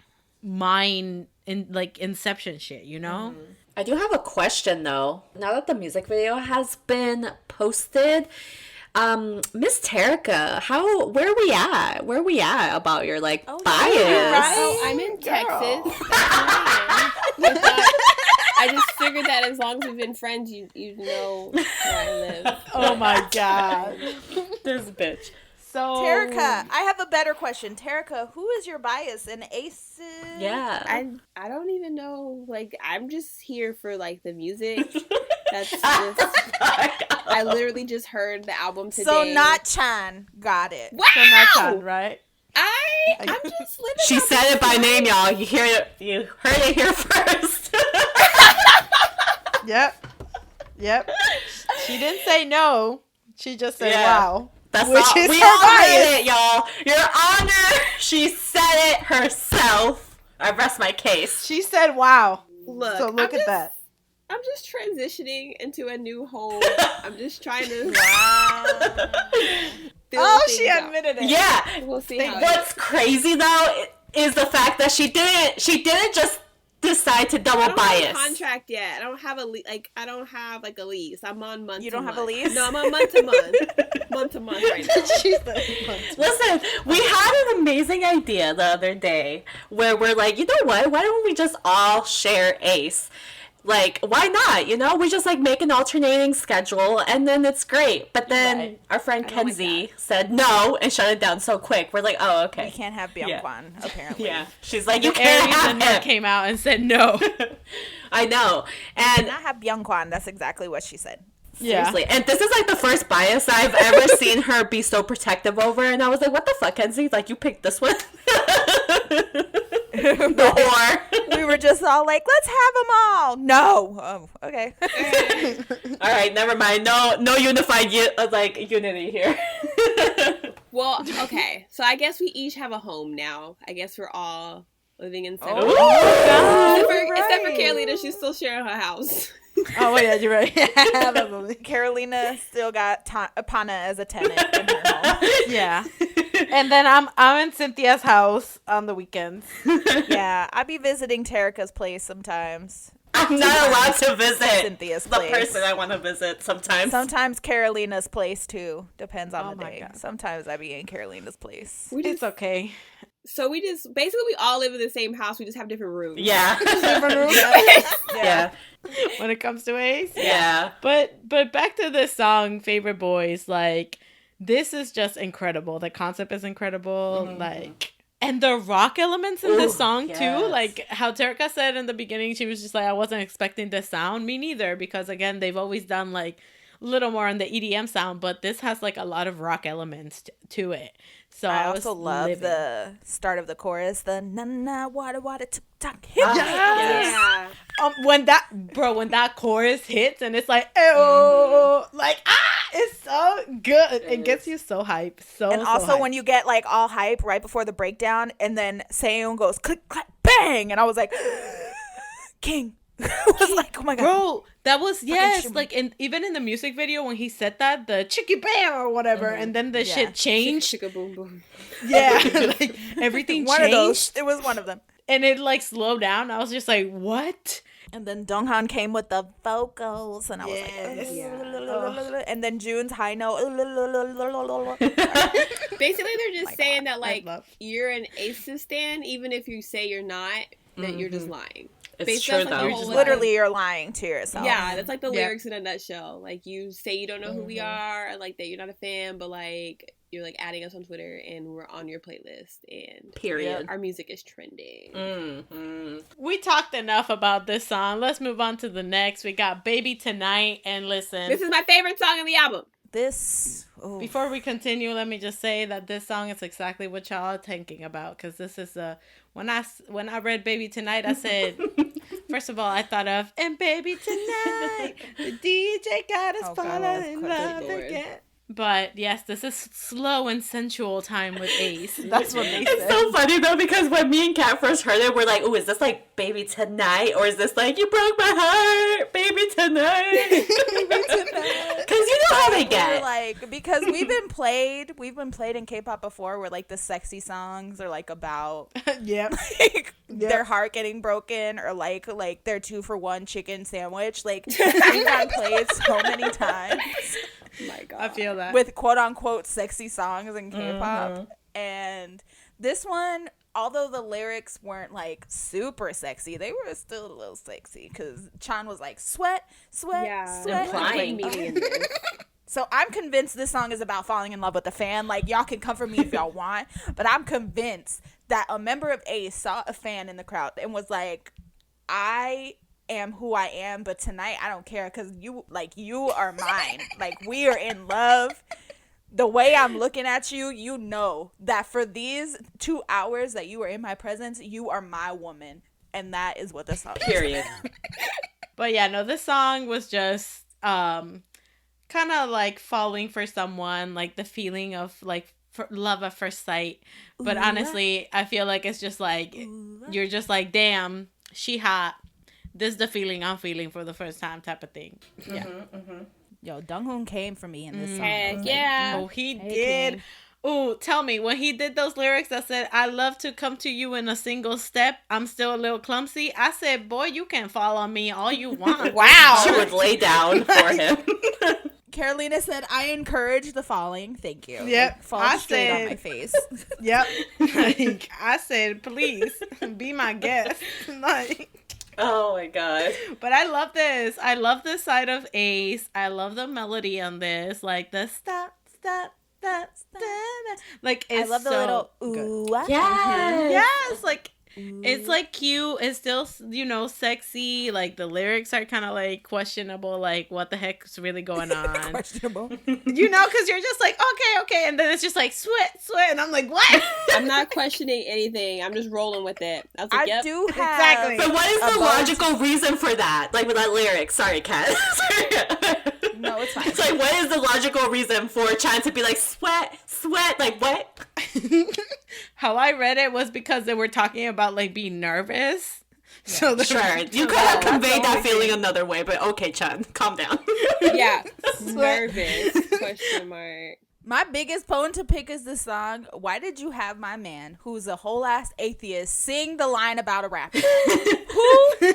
inception shit, you know? I do have a question though. Now that the music video has been posted, Miss Terica, where are we at about your like bias? Right? Oh, I'm in Texas. I just figured that as long as we've been friends, you know where I live. Oh my god. This bitch. So Terica, I have a better question. Terica, who is your bias in Aces? Yeah. I don't even know. Like, I'm just here for like the music. That's just I literally just heard the album today. So not Chan. Got it. Wow! So not Chan, right? I'm just living. She said it by name, y'all. You heard it here first. Yep. She didn't say no. She just said wow. That's Which all. is We her all bias. heard it, y'all. Your Honor, she said it herself. I rest my case. She said wow. Look, So look at that. I'm just transitioning into a new home. I'm just trying to. Oh, she admitted it. Yeah. We'll see how. What's crazy though is the fact that she didn't just decide to double I don't bias. have a contract yet. I don't have I don't have like a lease. I'm on month. You to don't have a month. lease? No, I'm on month to month. Month to month right now. Listen, we had an amazing idea the other day where we're like, you know what? Why don't we just all share Ace? Like, why not? You know, we just like make an alternating schedule and then it's great. But then our friend Kenzie said no and shut it down so quick. We're like, oh, okay. We can't have Byung-kwan, apparently. Yeah. She's like, you can't Aries have and her him. came out and said no. I know. And Not have Byung-kwan. That's exactly what she said. seriously. And this is like the first bias I've ever seen her be so protective over. And I was like, what the fuck, Kenzie? Like, you picked this one? Or we were just all like, let's have them all. No. Oh, okay. All right, never mind. No unified unity here. Well, okay. So I guess we each have a home now. I guess we're all living in separate. Except for Carolina, she's still sharing her house. Oh, yeah, you're right. Carolina still got Pana as a tenant in her home. Yeah. And then I'm in Cynthia's house on the weekends. Yeah, I be visiting Terica's place sometimes. I'm not allowed to visit Cynthia's the place. person I want to visit sometimes. Sometimes Carolina's place too. Depends on the day. God. Sometimes I be in Carolina's place. It's okay. So we all live in the same house. We just have different rooms. Yeah. Different rooms. Yeah. When it comes to Ace. Yeah. But back to this song, Favorite Boys, like, this is just incredible. The concept is incredible. Mm-hmm. Like, and the rock elements in this song too. Like how Terica said in the beginning, she was just like, I wasn't expecting this sound. Me neither, because again, they've always done like a little more on the EDM sound, but this has like a lot of rock elements to it. So I also love the start of the chorus, the na na wada wada tuk tuk hit. Yeah. When that chorus hits and it's like, oh, like it's so good. It gets you so hype. And also when you get like all hype right before the breakdown, and then Seung goes click clack bang, and I was like, King. I was like, oh my god, bro, that was like even in the music video when he said that, the chicky bam or whatever, and then the shit changed. Chicka boom boom. Yeah, like everything one changed. Of those. It was one of them, and it like slowed down. I was just like, what? And then Donghan came with the vocals, and I was like, and then June's high note. Basically, they're just saying that like you're an Aces stan, even if you say you're not, that you're just lying. It's true, though. You're lying to yourself. Yeah, that's like the lyrics in a nutshell. Like, you say you don't know who we are, like that you're not a fan, but like you're like adding us on Twitter and we're on your playlist, and period. Our music is trending. We talked enough about this song. Let's move on to the next. We got Baby Tonight, and listen. This is my favorite song on the album. Before we continue, let me just say that this song is exactly what y'all are thinking about, because this is when I read Baby Tonight, I said, first of all, I thought of, and Baby Tonight, the DJ got us falling in love again. But yes, this is slow and sensual time with Ace. That's what they said. It's so funny though, because when me and Kat first heard it, we're like, "Oh, is this like Baby Tonight, or is this like You Broke My Heart, Baby Tonight?" Because you know how they get. Like, because we've been played in K-pop before, where like the sexy songs are like about their heart getting broken, or like their 2-for-1 chicken sandwich. Like, we've been played so many times. Oh my god, I feel that with quote unquote sexy songs in K-pop, and this one, although the lyrics weren't like super sexy, they were still a little sexy, because Chan was like sweat, sweat. Implying. So I'm convinced this song is about falling in love with a fan. Like, y'all can come for me if y'all want, but I'm convinced that a member of Ace saw a fan in the crowd and was like, I am who I am, but tonight I don't care, because you are mine. Like, we are in love. The way I'm looking at you, you know that for these 2 hours that you are in my presence, you are my woman, and that is what the song is. Period. But yeah, no, this song was just kind of like falling for someone, like the feeling of like love at first sight. But honestly, I feel like it's just like you're just like, damn, she hot. This is the feeling I'm feeling for the first time, type of thing. Yeah. Yo, Donghoon came for me in this song. Heck yeah. Oh, he did. Oh, tell me, when he did those lyrics that said, I love to come to you in a single step, I'm still a little clumsy. I said, boy, you can fall on me all you want. Wow. She would lay down for him. Carolina said, I encourage the falling. Thank you. Yep. Like, fall straight on my face. Yep. Like, I said, please be my guest. Like, oh my god. But I love this. I love this side of Ace. I love the melody on this. Like the stop. Like, it's I love the so little good. ooh. Yes. Yes. Like It's like cute. It's still, sexy. Like the lyrics are kind of like questionable. Like what the heck's really going on? Questionable. Because you're just like, okay, and then it's just like sweat, and I'm like, what? I'm not questioning anything. I'm just rolling with it. I was like, yep. do have Exactly. But what is the logical reason for that? Like with that lyric. Sorry, Kat. No, it's fine. It's like, what is the logical reason for Chan to be like, sweat? Like, what? How I read it was because they were talking about like being nervous. Yeah. So sure, you could have conveyed that feeling another way, but okay, Chan, calm down. Yeah, nervous, question mark. My biggest poem to pick is the song, Why Did You Have My Man, who's a whole ass atheist, sing the line about a rapper. Who?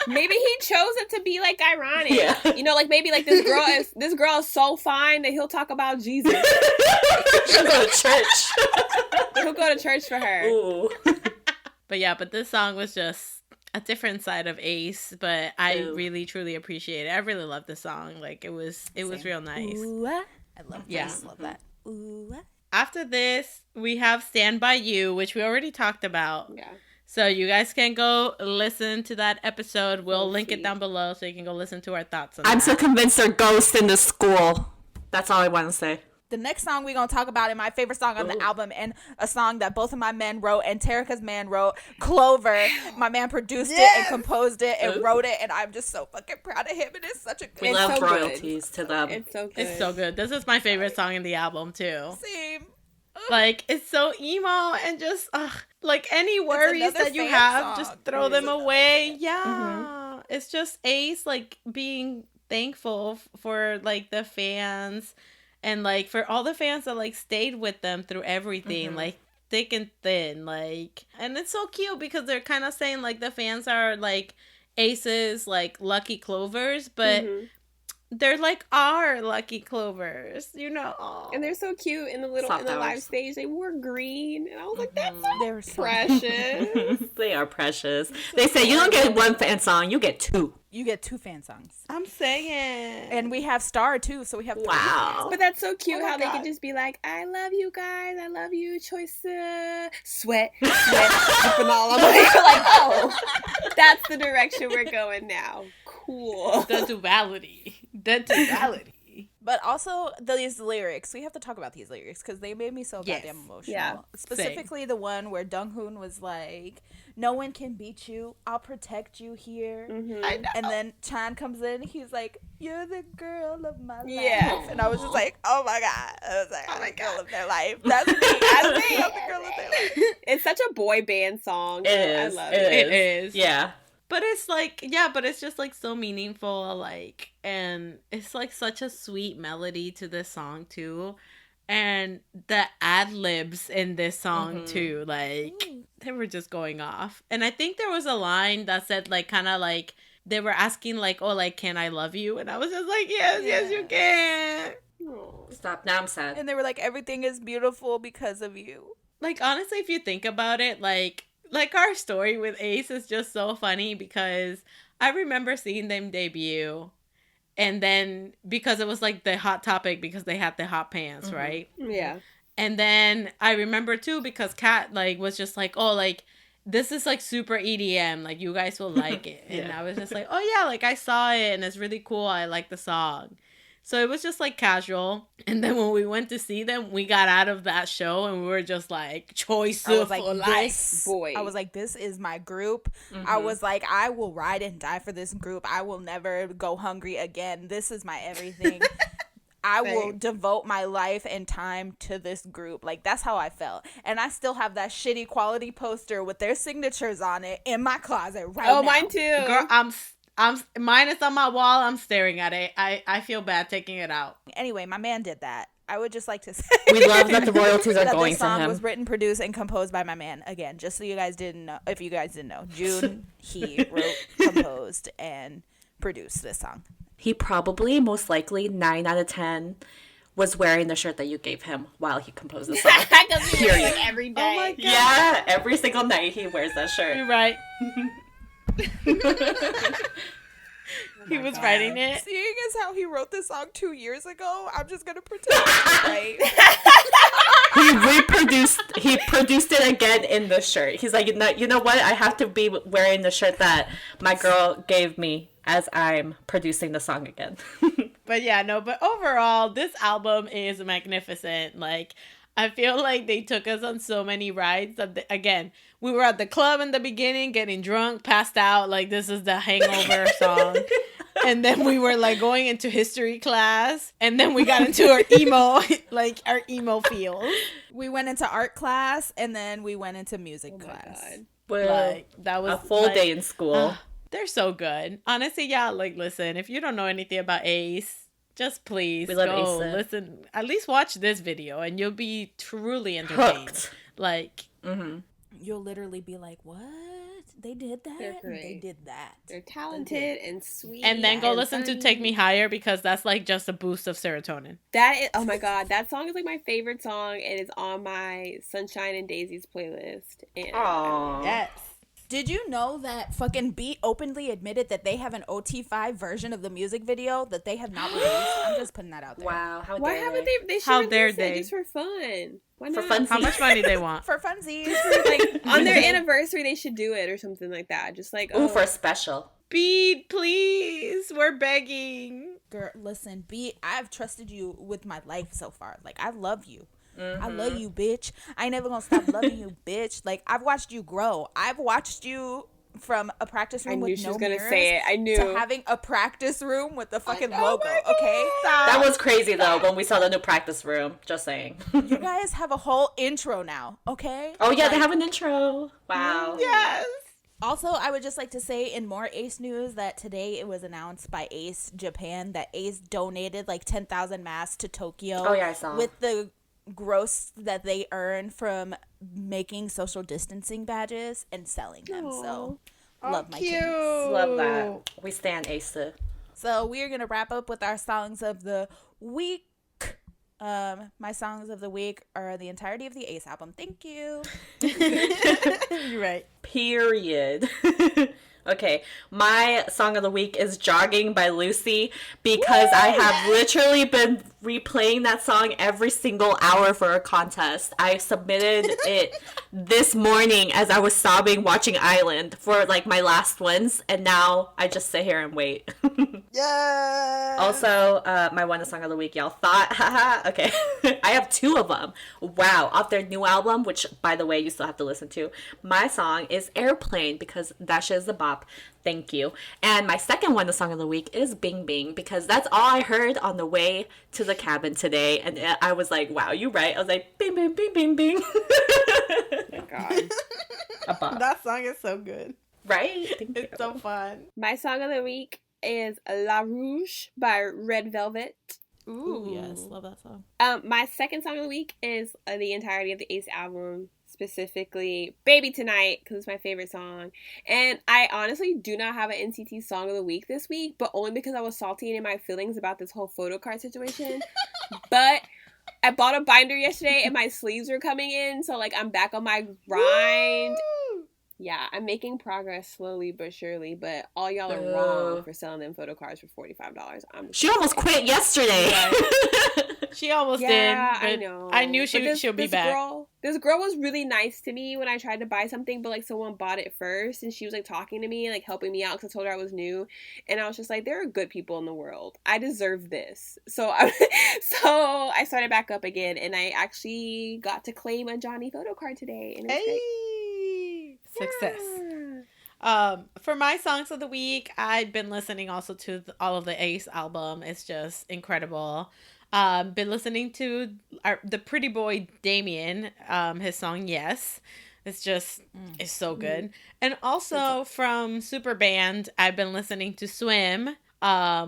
Maybe he chose it to be like ironic. Yeah. Like maybe like this girl is so fine that he'll talk about Jesus. She'll go to church. He'll go to church for her. Ooh. But this song was just a different side of Ace, but I really truly appreciate it. I really love this song. Like it was real nice. Ooh, I love that. Yeah. I love that. Ooh. After this, we have Stand By You, which we already talked about. Yeah. So you guys can go listen to that episode. We'll link it down below so you can go listen to our thoughts on I'm that. so convinced they're ghosts in the school. That's all I want to say. The next song we're going to talk about is my favorite song on the album, and a song that both of my men wrote and Terica's man wrote, Clover. My man produced it and composed it and wrote it, and I'm just so fucking proud of him, and it's such a good We love royalties to them. It's so good. It's so good. This is my favorite song in the album too. Same. Like it's so emo and just like any worries that you have, just throw them away. Yeah. It's just Ace like being thankful for like the fans and like for all the fans that like stayed with them through everything, like thick and thin, like, and it's so cute because they're kind of saying like the fans are like Ace's like lucky Clovers, but they're like our lucky Clovers, and they're so cute in the live stage. They wore green, and I was like, that's They're so precious. They are precious. They say you don't get one fan song, you get two. You get 2 fan songs. I'm saying. And we have Star too, so we have 3 Wow. But that's so cute how they God. can just be like, I love you guys, I love you, choice, sweat, phenol. I'm like, oh, that's the direction we're going now. Cool. The duality. But also these lyrics. We have to talk about these lyrics because they made me so goddamn emotional. Yeah. Specifically the one where Donghoon was like, no one can beat you. I'll protect you here. I know. And then Chan comes in. He's like, you're the girl of my life. Yeah. And I was just like, oh my God. I was like, I'm the girl of their life. That's me. I'm the girl of their life. It's such a boy band song. It is. I love It is. Yeah. But it's like, but it's just like so meaningful, like, and it's like such a sweet melody to this song too. And the ad-libs in this song too, like, they were just going off. And I think there was a line that said like, kind of like, they were asking like, oh, like, can I love you? And I was just like, yes, you can. Stop. Now I'm sad. And they were like, everything is beautiful because of you. Like, honestly, if you think about it, like our story with Ace is just so funny because I remember seeing them debut, and then because it was like the hot topic because they had the hot pants, right? Yeah. And then I remember too because Kat like was just like, oh, like this is like super EDM, like you guys will like it. And I was just like, oh yeah, like I saw it and it's really cool. I like the song. So it was just like casual. And then when we went to see them, we got out of that show and we were just like, choice I was like, for life. Boy. I was like, this is my group. I was like, I will ride and die for this group. I will never go hungry again. This is my everything. I will devote my life and time to this group. Like, that's how I felt. And I still have that shitty quality poster with their signatures on it in my closet right now. Oh, mine too. Girl, mine is on my wall. I'm staring at it. I feel bad taking it out. Anyway, my man did that. I would just like to say We love that the royalties are that going this to song him. was written, produced, and composed by my man. Again, just so you guys didn't know. If you guys didn't know, June, he wrote, composed, and produced this song. He probably, most likely, 9 out of 10 was wearing the shirt that you gave him while he composed the song. Period. Every day. Oh my God. Yeah, every single night he wears that shirt. You're right. He was writing it. Seeing as how he wrote this song 2 years ago, I'm just gonna pretend it's right. He produced it again in the shirt. He's like, you know what? I have to be wearing the shirt that my girl gave me as I'm producing the song again. But yeah, no, but overall, this album is magnificent. Like, I feel like they took us on so many rides. Again, we were at the club in the beginning, getting drunk, passed out. Like, this is the hangover song. And then we were, like, going into history class. And then we got into our emo, like, our emo feels. We went into art class, and then we went into music class. Well, like, that was a full day in school. They're so good. Honestly, y'all, like, listen, if you don't know anything about Ace, just please go listen. At least watch this video, and you'll be truly entertained. Hooked. Like, you'll literally be like, what? They did that? They did that. They're talented and sweet. and then go listen to Take Me Higher, because that's, like, just a boost of serotonin. That is, oh my god, that song is, like, my favorite song. It is on my Sunshine and Daisies playlist. Aww. Yes. Did you know that fucking Beat openly admitted that they have an OT5 version of the music video that they have not released? I'm just putting that out there. Wow. Why haven't they should How release dare it they? just for fun. Why For not? fun. How much money they want? For funsies. Like, on their anniversary, they should do it or something like that. Just like, Ooh, for a special. Beat, please. We're begging. Girl, listen, Beat, I've trusted you with my life so far. Like, I love you. I love you, bitch. I ain't never gonna stop loving you, bitch. Like, I've watched you grow. I've watched you from a practice room with no mirrors I knew. to having a practice room with the fucking logo, okay? That was crazy, though, when we saw the new practice room. Just saying. You guys have a whole intro now, okay? Oh, yeah, they have an intro. Wow. Yes. Also, I would just like to say in more Ace news that today it was announced by Ace Japan that Ace donated like 10,000 masks to Tokyo. Oh, yeah, I saw. With the gross that they earn from making social distancing badges and selling them. So, love my kings. Love that. We stand Ace. So, we are going to wrap up with our songs of the week. My songs of the week are the entirety of the Ace album. Thank you. You're right. Period. Okay, my song of the week is Jogging by Lucy, because I have literally been replaying that song every single hour for a contest. I submitted it this morning as I was sobbing watching Island for like my last ones, and now I just sit here and wait. Yeah. Also, my one song of the week, y'all thought, haha, okay. I have two of them. Wow, off their new album, which, by the way, you still have to listen to. My song is Airplane, because that shit is the bop. Thank you. And my second one, the song of the week, is Bing Bing, because that's all I heard on the way to the cabin today. And I was like, wow, you right. I was like, bing, bing, bing, bing, bing. Oh my god. A bop. That song is so good. Right? Thank It's you. so fun. My song of the week is La Rouge by Red Velvet. Ooh, yes. Love that song. My second song of the week is the entirety of the Ace album, specifically Baby Tonight, because it's my favorite song. And I honestly do not have an NCT song of the week this week, but only because I was salty and in my feelings about this whole photo card situation. But I bought a binder yesterday and my sleeves are coming in, so like I'm back on my grind. Yeah, I'm making progress slowly but surely, but all y'all are wrong for selling them photo cards for $45. She almost quit yesterday. She almost did. Yeah, But I know. I knew she'll be back. This girl was really nice to me when I tried to buy something, but like someone bought it first, and she was like talking to me and like helping me out because I told her I was new, and I was just like, there are good people in the world. I deserve this. So I started back up again, and I actually got to claim a Johnny photo card today. And it's great. Success. Yeah. For my songs of the week, I've been listening also to all of the Ace album. It's just incredible. Been listening to the pretty boy Damien, his song Yes. It's just it's so good. And also from SuperBand, I've been listening to Swim,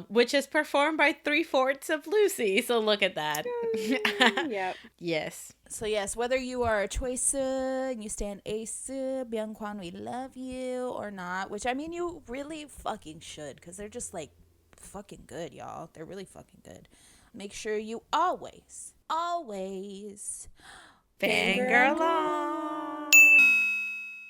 which is performed by 3/4 of Lucy. So look at that. Yep. Yes. So yes, whether you are a choice and you stand Ace, Byungkwan, we love you, or not, which I mean you really fucking should, because they're just like fucking good, y'all. They're really fucking good. Make sure you always Fangirl on.